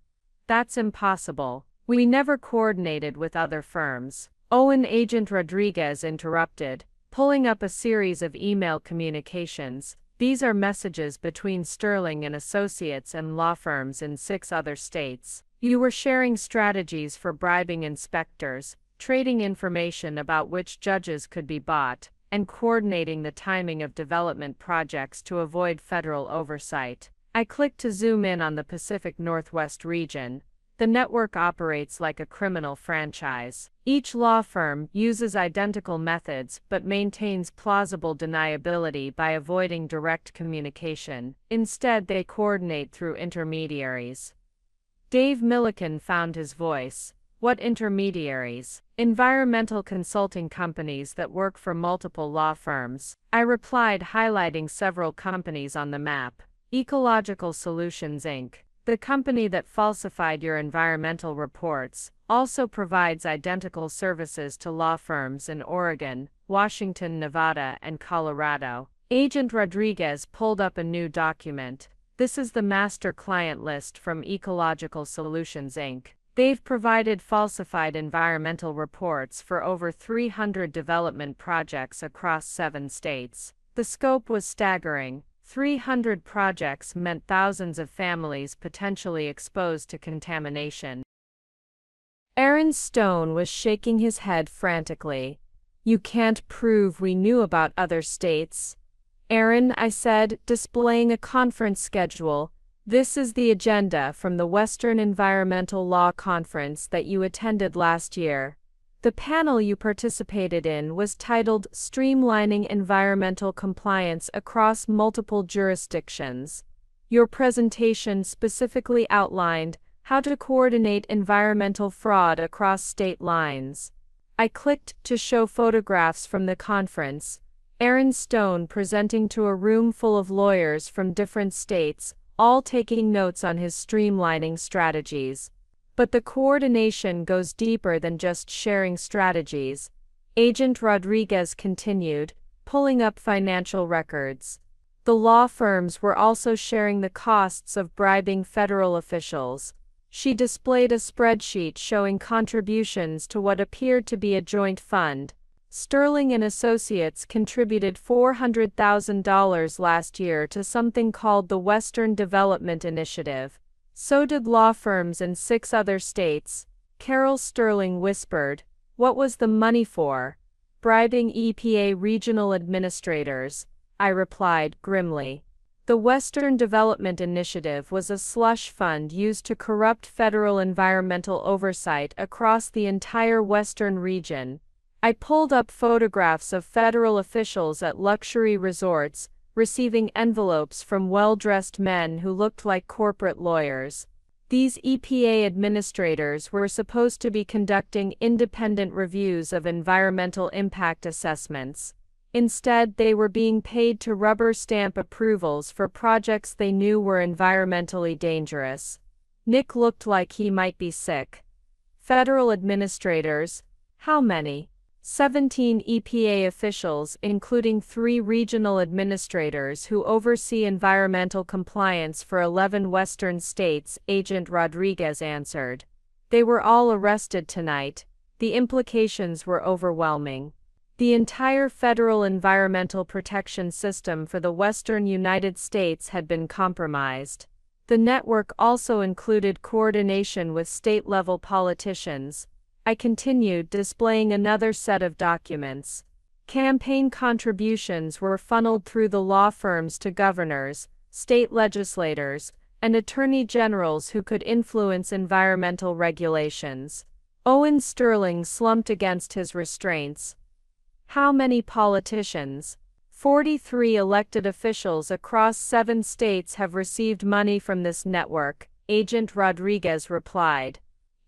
"That's impossible. We never coordinated with other firms." Agent Rodriguez interrupted, pulling up a series of email communications. "These are messages between Sterling and Associates and law firms in 6 other states. You were sharing strategies for bribing inspectors, trading information about which judges could be bought, and coordinating the timing of development projects to avoid federal oversight." I clicked to zoom in on the Pacific Northwest region. The network operates like a criminal franchise. Each law firm uses identical methods but maintains plausible deniability by avoiding direct communication. Instead, they coordinate through intermediaries. Dave Milliken found his voice. "What intermediaries?" "Environmental consulting companies that work for multiple law firms," I replied, highlighting several companies on the map. "Ecological Solutions Inc., the company that falsified your environmental reports, also provides identical services to law firms in Oregon, Washington, Nevada, and Colorado." Agent Rodriguez pulled up a new document. "This is the master client list from Ecological Solutions Inc. They've provided falsified environmental reports for over 300 development projects across 7 states. The scope was staggering. 300 projects meant thousands of families potentially exposed to contamination." Aaron Stone was shaking his head frantically. "You can't prove we knew about other states." "Aaron," I said, displaying a conference schedule, "this is the agenda from the Western Environmental Law Conference that you attended last year. The panel you participated in was titled Streamlining Environmental Compliance Across Multiple Jurisdictions. Your presentation specifically outlined how to coordinate environmental fraud across state lines." I clicked to show photographs from the conference. Aaron Stone presenting to a room full of lawyers from different states, all taking notes on his streamlining strategies. But the coordination goes deeper than just sharing strategies. Agent Rodriguez continued, pulling up financial records. The law firms were also sharing the costs of bribing federal officials. She displayed a spreadsheet showing contributions to what appeared to be a joint fund. Sterling and Associates contributed $400,000 last year to something called the Western Development Initiative. So did law firms in 6 other states. Carol Sterling whispered, "What was the money for?" "Bribing EPA regional administrators," I replied grimly. The Western Development Initiative was a slush fund used to corrupt federal environmental oversight across the entire western region. I pulled up photographs of federal officials at luxury resorts, receiving envelopes from well-dressed men who looked like corporate lawyers. These EPA administrators were supposed to be conducting independent reviews of environmental impact assessments. Instead, they were being paid to rubber stamp approvals for projects they knew were environmentally dangerous. Nick looked like he might be sick. "Federal administrators? How many?" 17 EPA officials, including 3 regional administrators who oversee environmental compliance for 11 western states, Agent Rodriguez answered. They were all arrested tonight. The implications were overwhelming. The entire federal environmental protection system for the western United States had been compromised. The network also included coordination with state-level politicians. I continued, displaying another set of documents. Campaign contributions were funneled through the law firms to governors, state legislators, and attorney generals who could influence environmental regulations. Owen Sterling slumped against his restraints. How many politicians? 43 elected officials across 7 states have received money from this network, Agent Rodriguez replied,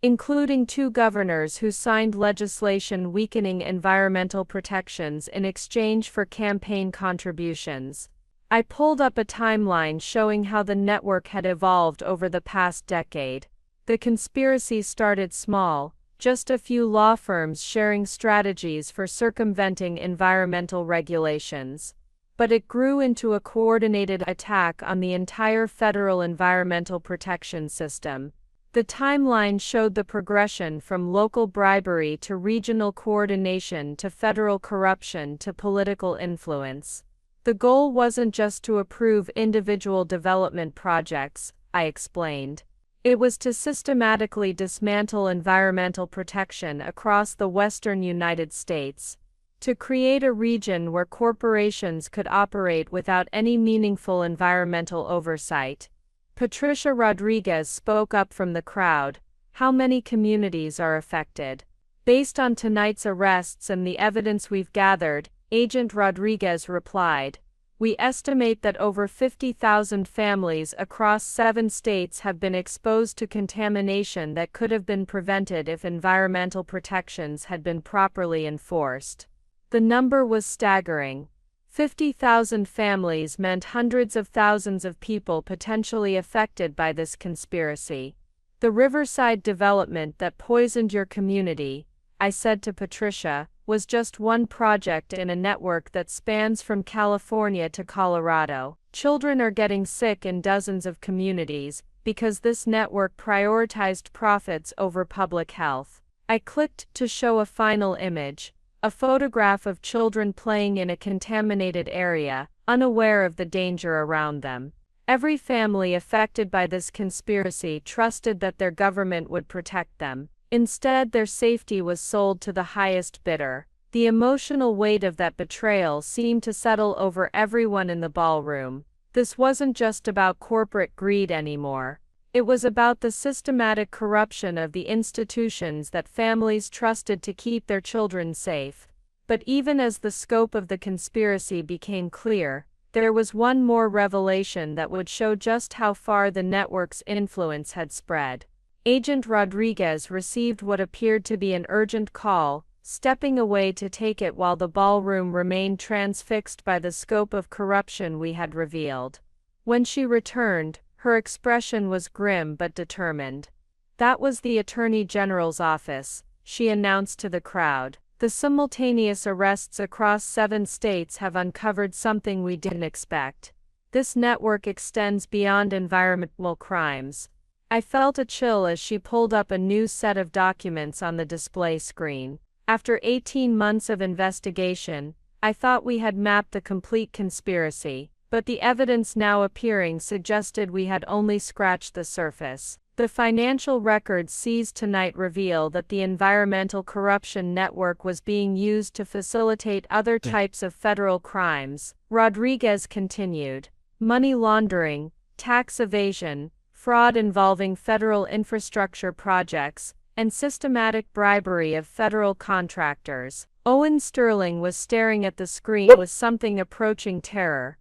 including 2 governors who signed legislation weakening environmental protections in exchange for campaign contributions. I pulled up a timeline showing how the network had evolved over the past decade. The conspiracy started small, just a few law firms sharing strategies for circumventing environmental regulations. But it grew into a coordinated attack on the entire federal environmental protection system. The timeline showed the progression from local bribery to regional coordination to federal corruption to political influence. The goal wasn't just to approve individual development projects, I explained. It was to systematically dismantle environmental protection across the western United States, to create a region where corporations could operate without any meaningful environmental oversight. Patricia Rodriguez spoke up from the crowd. How many communities are affected? Based on tonight's arrests and the evidence we've gathered, Agent Rodriguez replied, we estimate that over 50,000 families across 7 states have been exposed to contamination that could have been prevented if environmental protections had been properly enforced. The number was staggering. 50,000 families meant hundreds of thousands of people potentially affected by this conspiracy. The Riverside development that poisoned your community, I said to Patricia, was just one project in a network that spans from California to Colorado. Children are getting sick in dozens of communities because this network prioritized profits over public health. I clicked to show a final image. A photograph of children playing in a contaminated area, unaware of the danger around them. Every family affected by this conspiracy trusted that their government would protect them. Instead, their safety was sold to the highest bidder. The emotional weight of that betrayal seemed to settle over everyone in the ballroom. This wasn't just about corporate greed anymore. It was about the systematic corruption of the institutions that families trusted to keep their children safe. But even as the scope of the conspiracy became clear, there was one more revelation that would show just how far the network's influence had spread. Agent Rodriguez received what appeared to be an urgent call, stepping away to take it while the ballroom remained transfixed by the scope of corruption we had revealed. When she returned, her expression was grim but determined. That was the Attorney General's office, she announced to the crowd. The simultaneous arrests across 7 states have uncovered something we didn't expect. This network extends beyond environmental crimes. I felt a chill as she pulled up a new set of documents on the display screen. After 18 months of investigation, I thought we had mapped the complete conspiracy. But the evidence now appearing suggested we had only scratched the surface. The financial records seized tonight reveal that the environmental corruption network was being used to facilitate other types of federal crimes, Rodriguez continued. Money laundering, tax evasion, fraud involving federal infrastructure projects, and systematic bribery of federal contractors. Owen Sterling was staring at the screen with something approaching terror.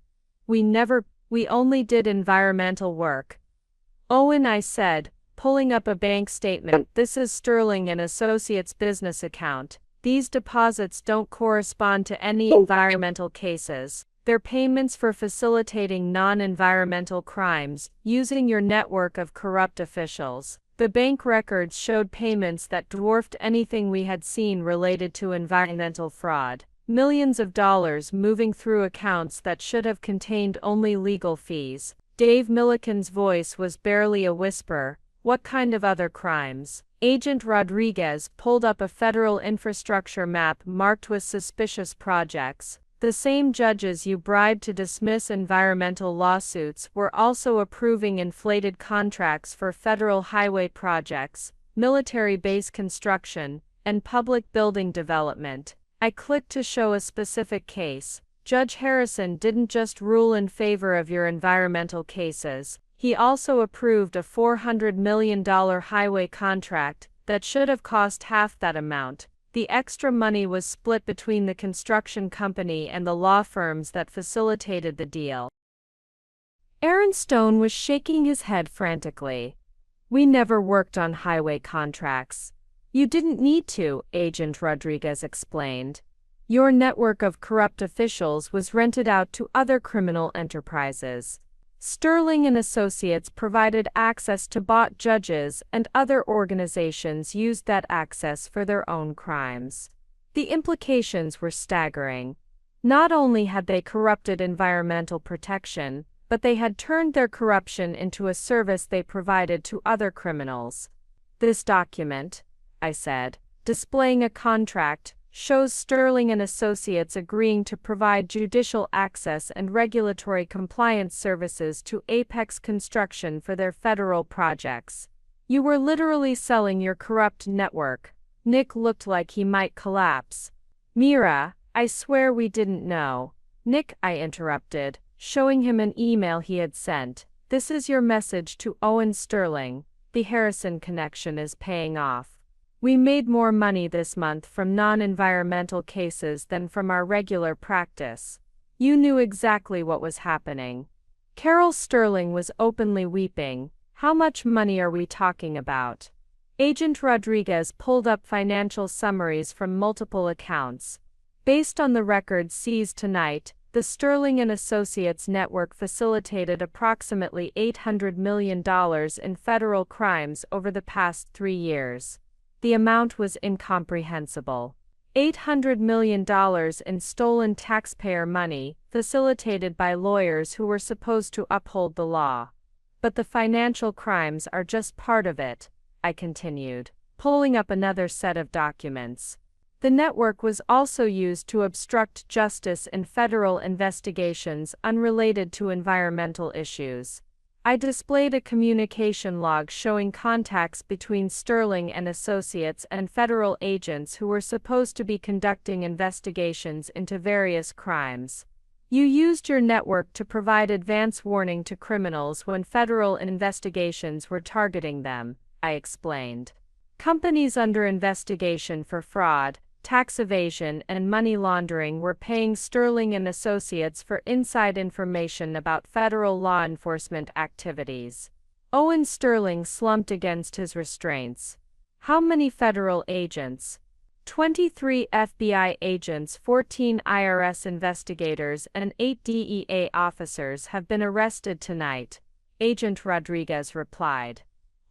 We only did environmental work. Owen, I said, pulling up a bank statement. This is Sterling and Associates business account. These deposits don't correspond to any environmental cases. They're payments for facilitating non-environmental crimes, using your network of corrupt officials. The bank records showed payments that dwarfed anything we had seen related to environmental fraud. Millions of dollars moving through accounts that should have contained only legal fees. Dave Milliken's voice was barely a whisper. What kind of other crimes? Agent Rodriguez pulled up a federal infrastructure map marked with suspicious projects. The same judges you bribed to dismiss environmental lawsuits were also approving inflated contracts for federal highway projects, military base construction, and public building development. I clicked to show a specific case. Judge Harrison didn't just rule in favor of your environmental cases. He also approved a $400 million highway contract that should have cost half that amount. The extra money was split between the construction company and the law firms that facilitated the deal. Aaron Stone was shaking his head frantically. We never worked on highway contracts. You didn't need to, Agent Rodriguez explained. Your network of corrupt officials was rented out to other criminal enterprises. Sterling and Associates provided access to bought judges, and other organizations used that access for their own crimes. The implications were staggering. Not only had they corrupted environmental protection, but they had turned their corruption into a service they provided to other criminals. This document, I said, displaying a contract, shows Sterling and Associates agreeing to provide judicial access and regulatory compliance services to Apex Construction for their federal projects. You were literally selling your corrupt network. Nick looked like he might collapse. Mira, I swear we didn't know. Nick, I interrupted, showing him an email he had sent. This is your message to Owen Sterling. The Harrison connection is paying off. We made more money this month from non-environmental cases than from our regular practice. You knew exactly what was happening. Carol Sterling was openly weeping. How much money are we talking about? Agent Rodriguez pulled up financial summaries from multiple accounts. Based on the records seized tonight, the Sterling and Associates network facilitated approximately $800 million in federal crimes over the past 3 years. The amount was incomprehensible. $800 million in stolen taxpayer money, facilitated by lawyers who were supposed to uphold the law. But the financial crimes are just part of it, I continued, pulling up another set of documents. The network was also used to obstruct justice in federal investigations unrelated to environmental issues. I displayed a communication log showing contacts between Sterling and Associates and federal agents who were supposed to be conducting investigations into various crimes. You used your network to provide advance warning to criminals when federal investigations were targeting them, I explained. Companies under investigation for fraud, tax evasion, and money laundering were paying Sterling and Associates for inside information about federal law enforcement activities. Owen Sterling slumped against his restraints. How many federal agents? 23 FBI agents, 14 IRS investigators, and 8 DEA officers have been arrested tonight, Agent Rodriguez replied.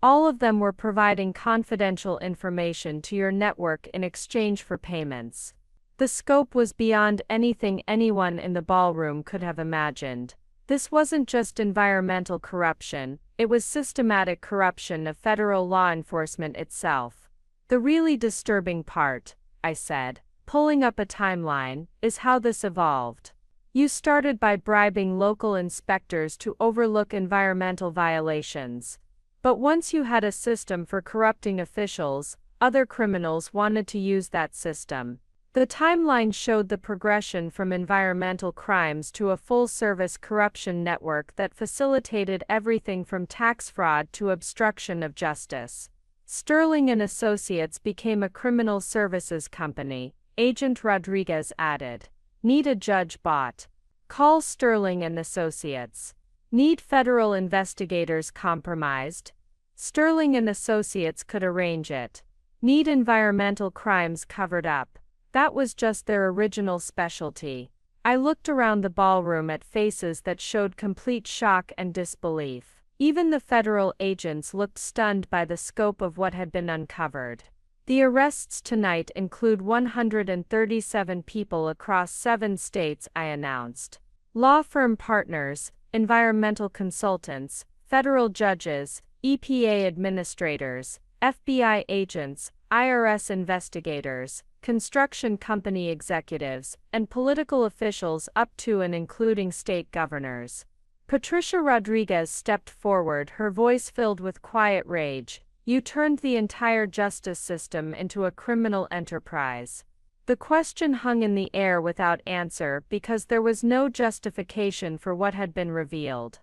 All of them were providing confidential information to your network in exchange for payments. The scope was beyond anything anyone in the ballroom could have imagined. This wasn't just environmental corruption, it was systematic corruption of federal law enforcement itself. The really disturbing part, I said, pulling up a timeline, is how this evolved. You started by bribing local inspectors to overlook environmental violations. But once you had a system for corrupting officials, other criminals wanted to use that system. The timeline showed the progression from environmental crimes to a full-service corruption network that facilitated everything from tax fraud to obstruction of justice. Sterling and Associates became a criminal services company, Agent Rodriguez added. Need a judge bot. Call Sterling and Associates. Need federal investigators compromised? Sterling and Associates could arrange it. Need environmental crimes covered up. That was just their original specialty. I looked around the ballroom at faces that showed complete shock and disbelief. Even the federal agents looked stunned by the scope of what had been uncovered. The arrests tonight include 137 people across 7 states, I announced. Law firm partners, environmental consultants, federal judges, EPA administrators, FBI agents, IRS investigators, construction company executives, and political officials up to and including state governors. Patricia Rodriguez stepped forward, her voice filled with quiet rage. You turned the entire justice system into a criminal enterprise. The question hung in the air without answer because there was no justification for what had been revealed.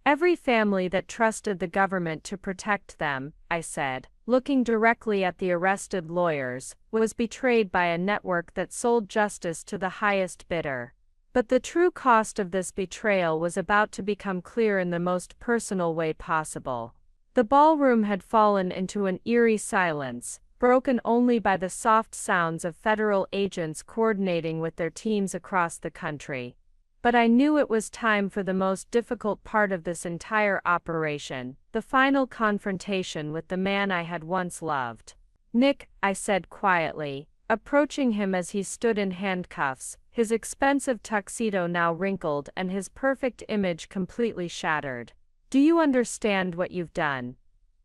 Every family that trusted the government to protect them, I said, looking directly at the arrested lawyers, was betrayed by a network that sold justice to the highest bidder. But the true cost of this betrayal was about to become clear in the most personal way possible. The ballroom had fallen into an eerie silence, broken only by the soft sounds of federal agents coordinating with their teams across the country. But I knew it was time for the most difficult part of this entire operation, the final confrontation with the man I had once loved. Nick, I said quietly, approaching him as he stood in handcuffs, his expensive tuxedo now wrinkled and his perfect image completely shattered. Do you understand what you've done?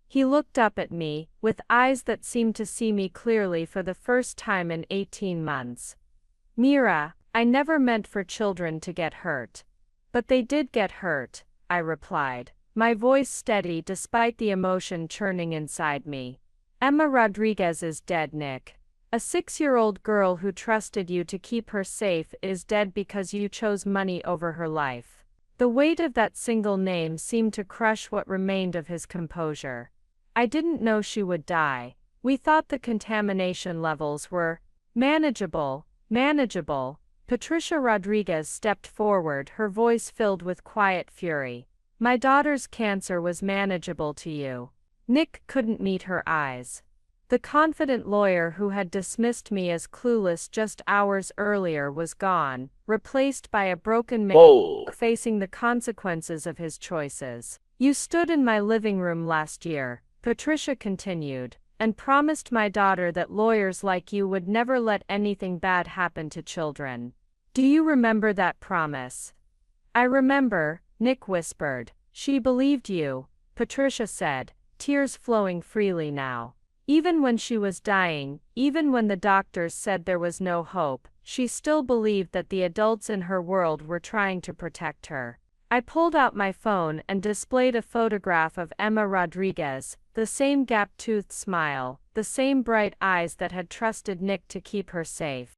He looked up at me, with eyes that seemed to see me clearly for the first time in 18 months. Mira, I never meant for children to get hurt. But they did get hurt, I replied, my voice steady despite the emotion churning inside me. Emma Rodriguez is dead, Nick. A 6-year-old girl who trusted you to keep her safe is dead because you chose money over her life. The weight of that single name seemed to crush what remained of his composure. I didn't know she would die. We thought the contamination levels were manageable. Patricia Rodriguez stepped forward, her voice filled with quiet fury. My daughter's cancer was manageable to you. Nick couldn't meet her eyes. The confident lawyer who had dismissed me as clueless just hours earlier was gone, replaced by a broken man facing the consequences of his choices. You stood in my living room last year, Patricia continued, and promised my daughter that lawyers like you would never let anything bad happen to children. Do you remember that promise? I remember, Nick whispered. She believed you, Patricia said, tears flowing freely now. Even when she was dying, even when the doctors said there was no hope, she still believed that the adults in her world were trying to protect her. I pulled out my phone and displayed a photograph of Emma Rodriguez, the same gap-toothed smile, the same bright eyes that had trusted Nick to keep her safe.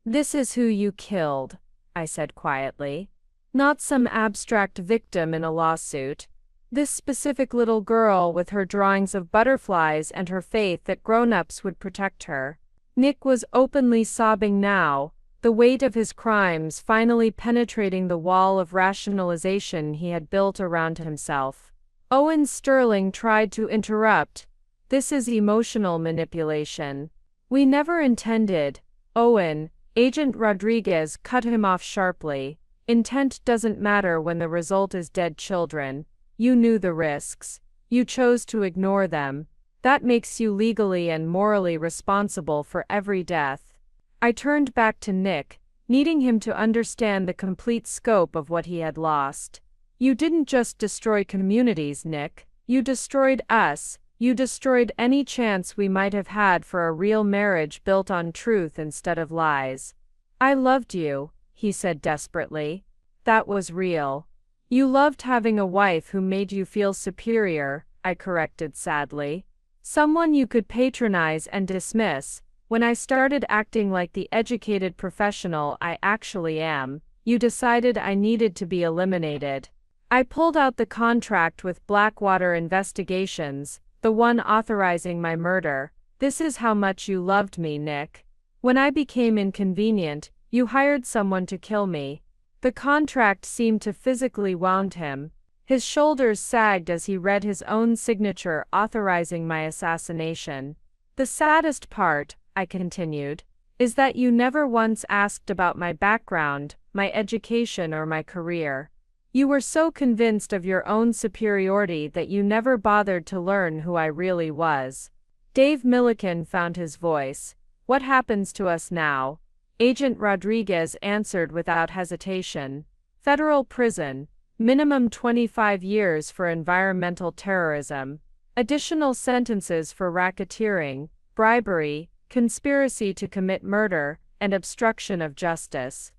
This is who you killed, I said quietly. Not some abstract victim in a lawsuit. This specific little girl with her drawings of butterflies and her faith that grown-ups would protect her. Nick was openly sobbing now, the weight of his crimes finally penetrating the wall of rationalization he had built around himself. Owen Sterling tried to interrupt. This is emotional manipulation. We never intended. Owen, Agent Rodriguez cut him off sharply. Intent doesn't matter when the result is dead children. You knew the risks. You chose to ignore them. That makes you legally and morally responsible for every death. I turned back to Nick, needing him to understand the complete scope of what he had lost. You didn't just destroy communities, Nick. You destroyed us. You destroyed any chance we might have had for a real marriage built on truth instead of lies. I loved you, he said desperately. That was real. You loved having a wife who made you feel superior, I corrected sadly. Someone you could patronize and dismiss. When I started acting like the educated professional I actually am, you decided I needed to be eliminated. I pulled out the contract with Blackwater Investigations, the one authorizing my murder. This is how much you loved me, Nick. When I became inconvenient, you hired someone to kill me. The contract seemed to physically wound him. His shoulders sagged as he read his own signature authorizing my assassination. The saddest part, I continued, is that you never once asked about my background, my education or my career. You were so convinced of your own superiority that you never bothered to learn who I really was. Dave Milliken found his voice. What happens to us now? Agent Rodriguez answered without hesitation. Federal prison. Minimum 25 years for environmental terrorism. Additional sentences for racketeering, bribery, conspiracy to commit murder, and obstruction of justice.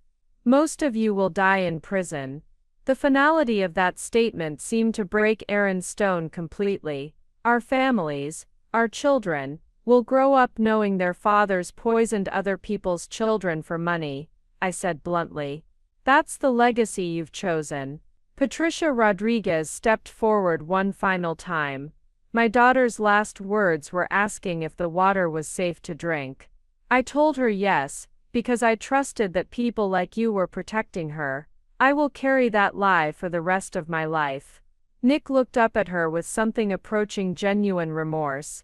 Most of you will die in prison. The finality of that statement seemed to break Aaron Stone completely. Our families, our children, will grow up knowing their fathers poisoned other people's children for money, I said bluntly. That's the legacy you've chosen. Patricia Rodriguez stepped forward one final time. My daughter's last words were asking if the water was safe to drink. I told her yes, because I trusted that people like you were protecting her. I will carry that lie for the rest of my life. Nick looked up at her with something approaching genuine remorse.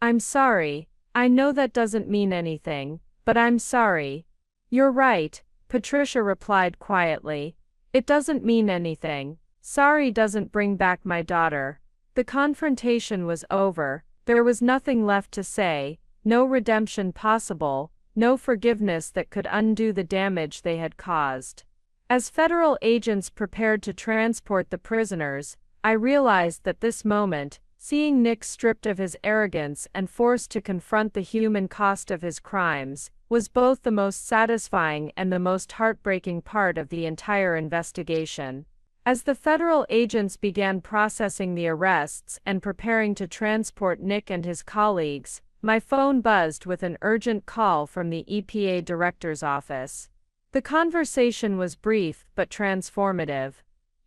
I'm sorry. I know that doesn't mean anything, but I'm sorry. You're right, Patricia replied quietly. It doesn't mean anything. Sorry doesn't bring back my daughter. The confrontation was over. There was nothing left to say, no redemption possible, no forgiveness that could undo the damage they had caused. As federal agents prepared to transport the prisoners, I realized that this moment, seeing Nick stripped of his arrogance and forced to confront the human cost of his crimes, was both the most satisfying and the most heartbreaking part of the entire investigation. As the federal agents began processing the arrests and preparing to transport Nick and his colleagues, my phone buzzed with an urgent call from the EPA director's office. The conversation was brief but transformative.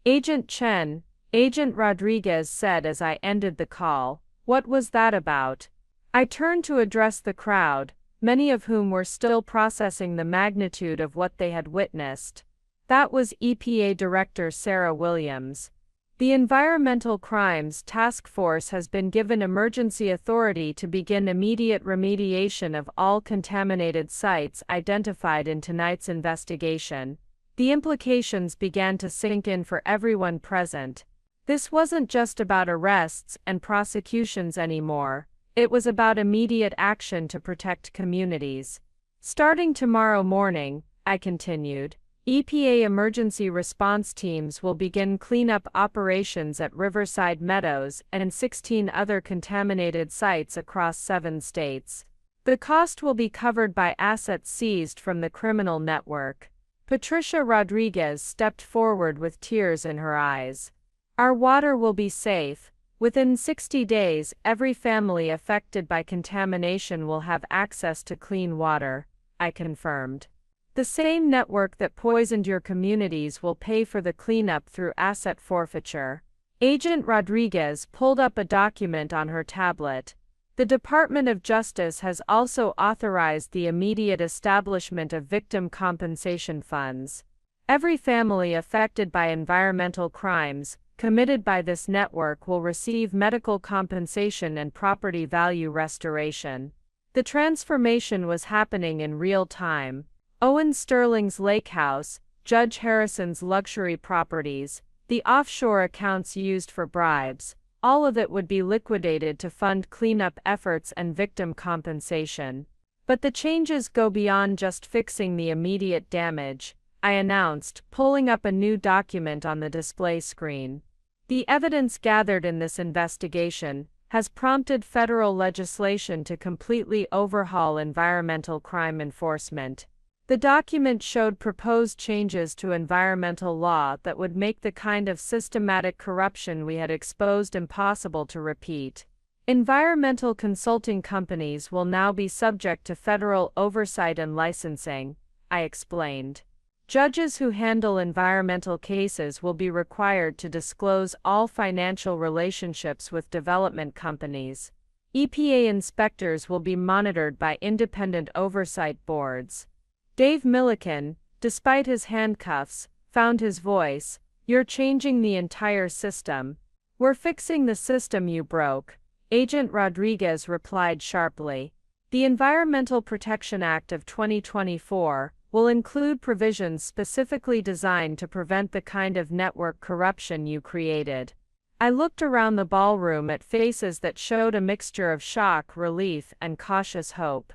Agent Chen, Agent Rodriguez said as I ended the call, "What was that about?" I turned to address the crowd, many of whom were still processing the magnitude of what they had witnessed. That was EPA Director Sarah Williams. The Environmental Crimes Task Force has been given emergency authority to begin immediate remediation of all contaminated sites identified in tonight's investigation. The implications began to sink in for everyone present. This wasn't just about arrests and prosecutions anymore. It was about immediate action to protect communities. Starting tomorrow morning, I continued, EPA emergency response teams will begin cleanup operations at Riverside Meadows and 16 other contaminated sites across 7 states. The cost will be covered by assets seized from the criminal network. Patricia Rodriguez stepped forward with tears in her eyes. Our water will be safe. Within 60 days, every family affected by contamination will have access to clean water, I confirmed. The same network that poisoned your communities will pay for the cleanup through asset forfeiture. Agent Rodriguez pulled up a document on her tablet. The Department of Justice has also authorized the immediate establishment of victim compensation funds. Every family affected by environmental crimes committed by this network will receive medical compensation and property value restoration. The transformation was happening in real time. Owen Sterling's lake house, Judge Harrison's luxury properties, the offshore accounts used for bribes, all of it would be liquidated to fund cleanup efforts and victim compensation. But the changes go beyond just fixing the immediate damage, I announced, pulling up a new document on the display screen. The evidence gathered in this investigation has prompted federal legislation to completely overhaul environmental crime enforcement. The document showed proposed changes to environmental law that would make the kind of systematic corruption we had exposed impossible to repeat. Environmental consulting companies will now be subject to federal oversight and licensing, I explained. Judges who handle environmental cases will be required to disclose all financial relationships with development companies. EPA inspectors will be monitored by independent oversight boards. Dave Milliken, despite his handcuffs, found his voice. You're changing the entire system. We're fixing the system you broke, Agent Rodriguez replied sharply. The Environmental Protection Act of 2024 will will include provisions specifically designed to prevent the kind of network corruption you created. I looked around the ballroom at faces that showed a mixture of shock, relief, and cautious hope.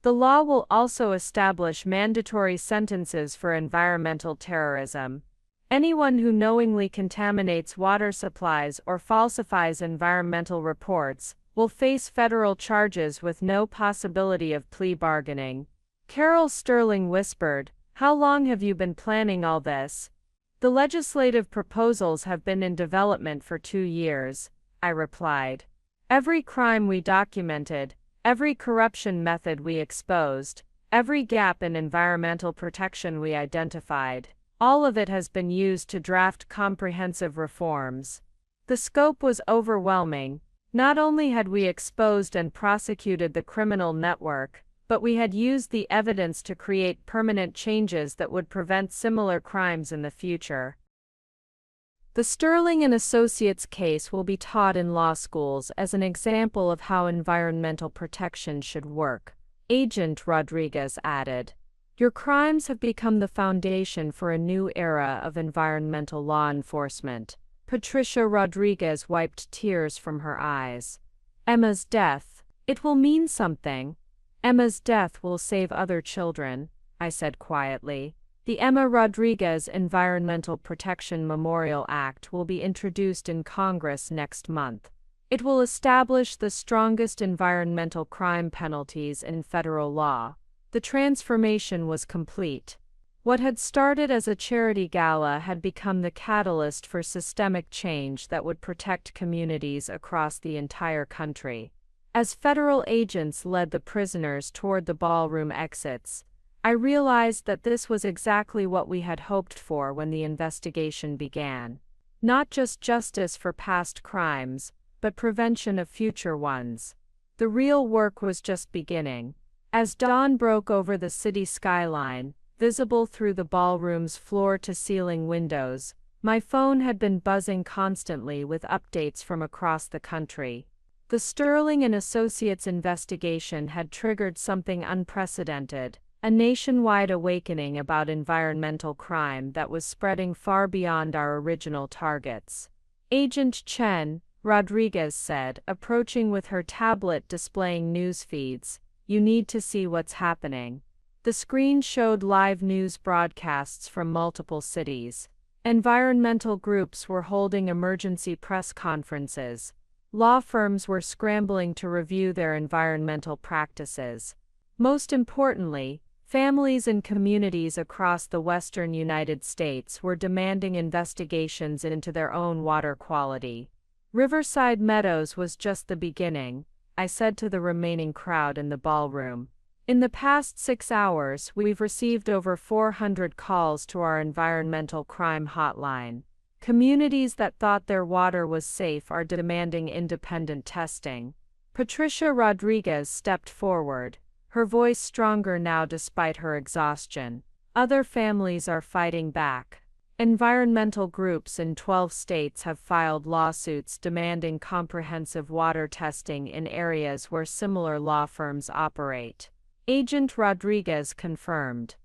The law will also establish mandatory sentences for environmental terrorism. Anyone who knowingly contaminates water supplies or falsifies environmental reports will face federal charges with no possibility of plea bargaining. Carol Sterling whispered, "How long have you been planning all this?" "The legislative proposals have been in development for 2 years," I replied. "Every crime we documented, every corruption method we exposed, every gap in environmental protection we identified, all of it has been used to draft comprehensive reforms." The scope was overwhelming. Not only had we exposed and prosecuted the criminal network, but we had used the evidence to create permanent changes that would prevent similar crimes in the future. The Sterling and Associates case will be taught in law schools as an example of how environmental protection should work, Agent Rodriguez added. "Your crimes have become the foundation for a new era of environmental law enforcement." Patricia Rodriguez wiped tears from her eyes. "Emma's death, it will mean something. Emma's death will save other children," I said quietly. The Emma Rodriguez Environmental Protection Memorial Act will be introduced in Congress next month. It will establish the strongest environmental crime penalties in federal law. The transformation was complete. What had started as a charity gala had become the catalyst for systemic change that would protect communities across the entire country. As federal agents led the prisoners toward the ballroom exits, I realized that this was exactly what we had hoped for when the investigation began. Not just justice for past crimes, but prevention of future ones. The real work was just beginning. As dawn broke over the city skyline, visible through the ballroom's floor-to-ceiling windows, my phone had been buzzing constantly with updates from across the country. The Sterling and Associates investigation had triggered something unprecedented, a nationwide awakening about environmental crime that was spreading far beyond our original targets. Agent Chen, Rodriguez said, approaching with her tablet displaying news feeds, "You need to see what's happening." The screen showed live news broadcasts from multiple cities. Environmental groups were holding emergency press conferences. Law firms were scrambling to review their environmental practices. Most importantly, families and communities across the western United States were demanding investigations into their own water quality. Riverside Meadows was just the beginning, I said to the remaining crowd in the ballroom. In the past 6 hours, we've received over 400 calls to our environmental crime hotline. Communities that thought their water was safe are demanding independent testing. Patricia Rodriguez stepped forward, her voice stronger now despite her exhaustion. Other families are fighting back. Environmental groups in 12 states have filed lawsuits demanding comprehensive water testing in areas where similar law firms operate. Agent Rodriguez confirmed.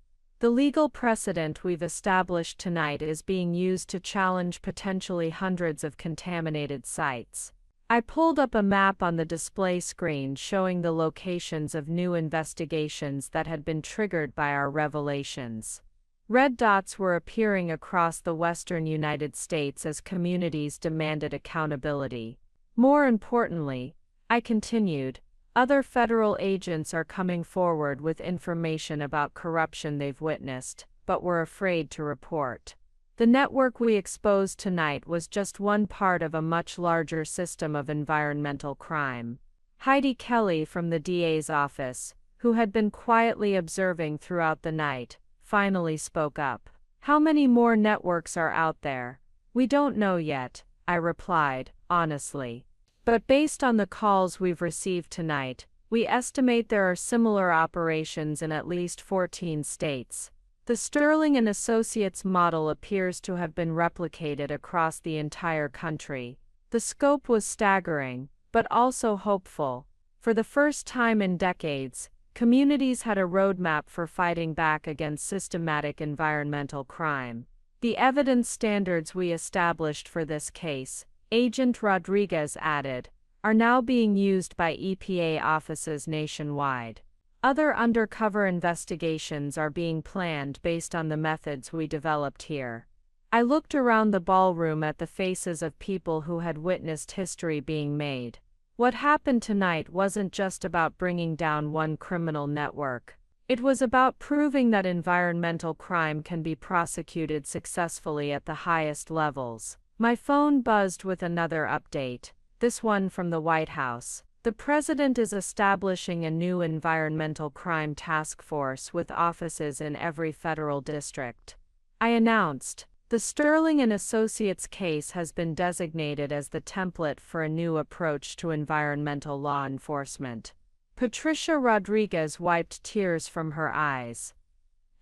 The legal precedent we've established tonight is being used to challenge potentially hundreds of contaminated sites. I pulled up a map on the display screen showing the locations of new investigations that had been triggered by our revelations. Red dots were appearing across the western United States as communities demanded accountability. More importantly, I continued, other federal agents are coming forward with information about corruption they've witnessed, but were afraid to report. The network we exposed tonight was just one part of a much larger system of environmental crime. Heidi Kelly from the DA's office, who had been quietly observing throughout the night, finally spoke up. "How many more networks are out there?" "We don't know yet," I replied, honestly. "But based on the calls we've received tonight, we estimate there are similar operations in at least 14 states. The Sterling and Associates model appears to have been replicated across the entire country." The scope was staggering, but also hopeful. For the first time in decades, Communities had a roadmap for fighting back against systematic environmental crime. The evidence standards we established for this case, Agent Rodriguez added, are now being used by EPA offices nationwide. Other undercover investigations are being planned based on the methods we developed here. I looked around the ballroom at the faces of people who had witnessed history being made. What happened tonight wasn't just about bringing down one criminal network. It was about proving that environmental crime can be prosecuted successfully at the highest levels. My phone buzzed with another update, this one from the White House. The president is establishing a new environmental crime task force with offices in every federal district. I announced, the Sterling and Associates case has been designated as the template for a new approach to environmental law enforcement. Patricia Rodriguez wiped tears from her eyes.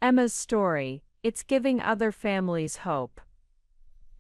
Emma's story, it's giving other families hope.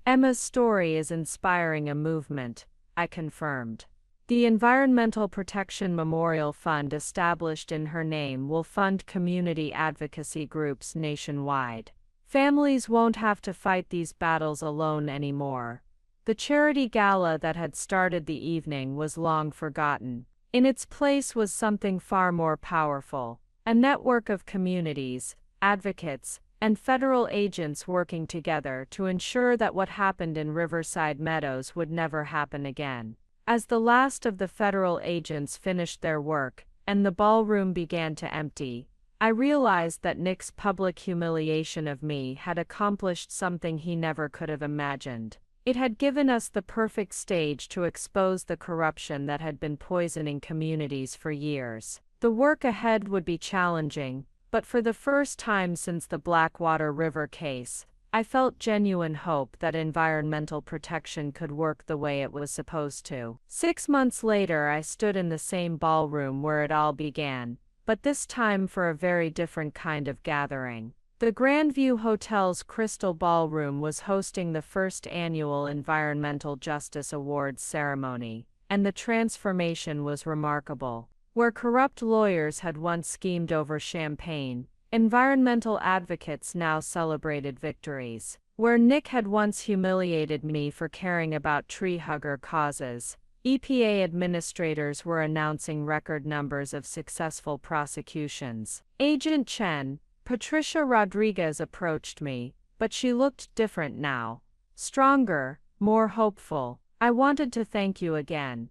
Emma's story is inspiring a movement, I confirmed. The Environmental Protection Memorial Fund established in her name will fund community advocacy groups nationwide. Families won't have to fight these battles alone anymore. The charity gala that had started the evening was long forgotten. In its place was something far more powerful, a network of communities, advocates, and federal agents working together to ensure that what happened in Riverside Meadows would never happen again. As the last of the federal agents finished their work, and the ballroom began to empty, I realized that Nick's public humiliation of me had accomplished something he never could have imagined. It had given us the perfect stage to expose the corruption that had been poisoning communities for years. The work ahead would be challenging, but for the first time since the Blackwater River case, I felt genuine hope that environmental protection could work the way it was supposed to. 6 months later, I stood in the same ballroom where it all began, but this time for a very different kind of gathering. The Grandview Hotel's Crystal Ballroom was hosting the first annual Environmental Justice Awards ceremony, and the transformation was remarkable. Where corrupt lawyers had once schemed over champagne, environmental advocates now celebrated victories. Where Nick had once humiliated me for caring about tree-hugger causes, EPA administrators were announcing record numbers of successful prosecutions. Agent Chen, Patricia Rodriguez approached me, but she looked different now. Stronger, more hopeful. I wanted to thank you again.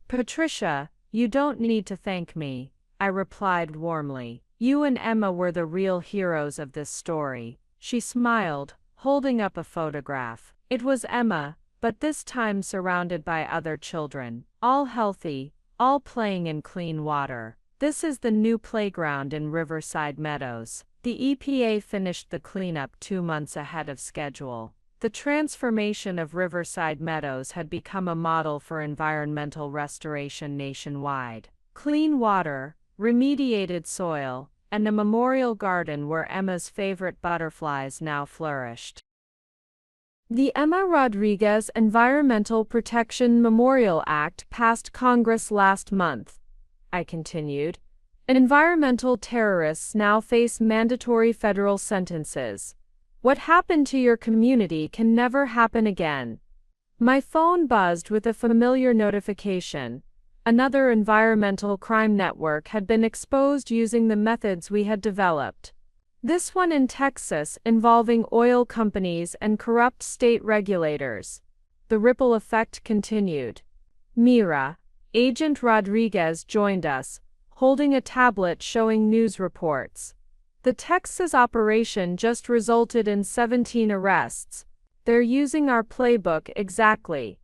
Patricia, you don't need to thank me, I replied warmly. You and Emma were the real heroes of this story. She smiled, holding up a photograph. It was Emma, but this time surrounded by other children, all healthy, all playing in clean water. This is the new playground in Riverside Meadows. The EPA finished the cleanup 2 months ahead of schedule. The transformation of Riverside Meadows had become a model for environmental restoration nationwide. Clean water, remediated soil, and a memorial garden where Emma's favorite butterflies now flourished. The Emma Rodriguez Environmental Protection Memorial Act passed Congress last month, I continued. Environmental terrorists now face mandatory federal sentences. What happened to your community can never happen again. My phone buzzed with a familiar notification. Another environmental crime network had been exposed using the methods we had developed. This one in Texas involving oil companies and corrupt state regulators. The ripple effect continued. Mira, Agent Rodriguez joined us, holding a tablet showing news reports. The Texas operation just resulted in 17 arrests. They're using our playbook exactly.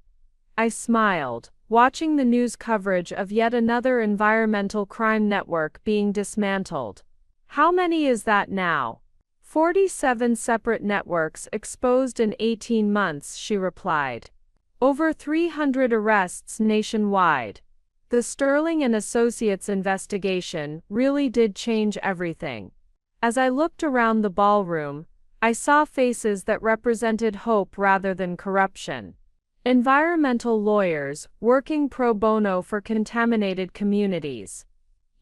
I smiled, watching the news coverage of yet another environmental crime network being dismantled. How many is that now? 47 separate networks exposed in 18 months, she replied. Over 300 arrests nationwide. The Sterling and Associates investigation really did change everything. As I looked around the ballroom, I saw faces that represented hope rather than corruption. Environmental lawyers working pro bono for contaminated communities.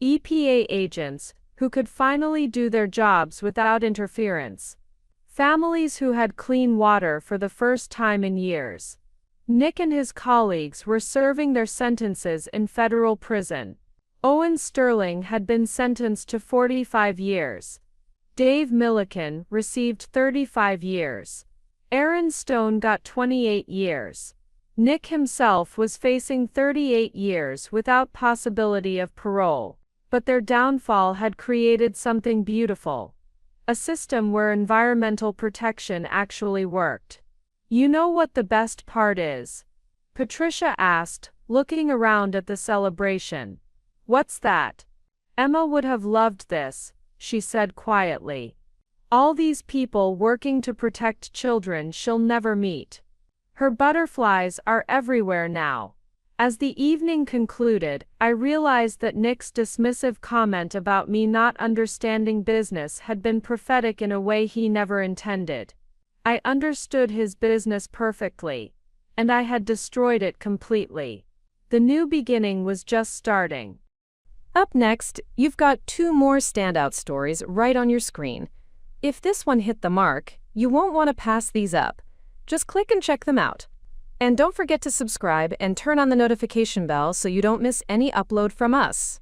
EPA agents, who could finally do their jobs without interference. Families who had clean water for the first time in years. Nick and his colleagues were serving their sentences in federal prison. Owen Sterling had been sentenced to 45 years. Dave Milliken received 35 years. Aaron Stone got 28 years. Nick himself was facing 38 years without possibility of parole. But their downfall had created something beautiful. A system where environmental protection actually worked. You know what the best part is? Patricia asked, looking around at the celebration. What's that? Emma would have loved this, she said quietly. All these people working to protect children she'll never meet. Her butterflies are everywhere now. As the evening concluded, I realized that Nick's dismissive comment about me not understanding business had been prophetic in a way he never intended. I understood his business perfectly, and I had destroyed it completely. The new beginning was just starting. Up next, you've got 2 more standout stories right on your screen. If this one hit the mark, you won't want to pass these up. Just click and check them out. And don't forget to subscribe and turn on the notification bell so you don't miss any upload from us.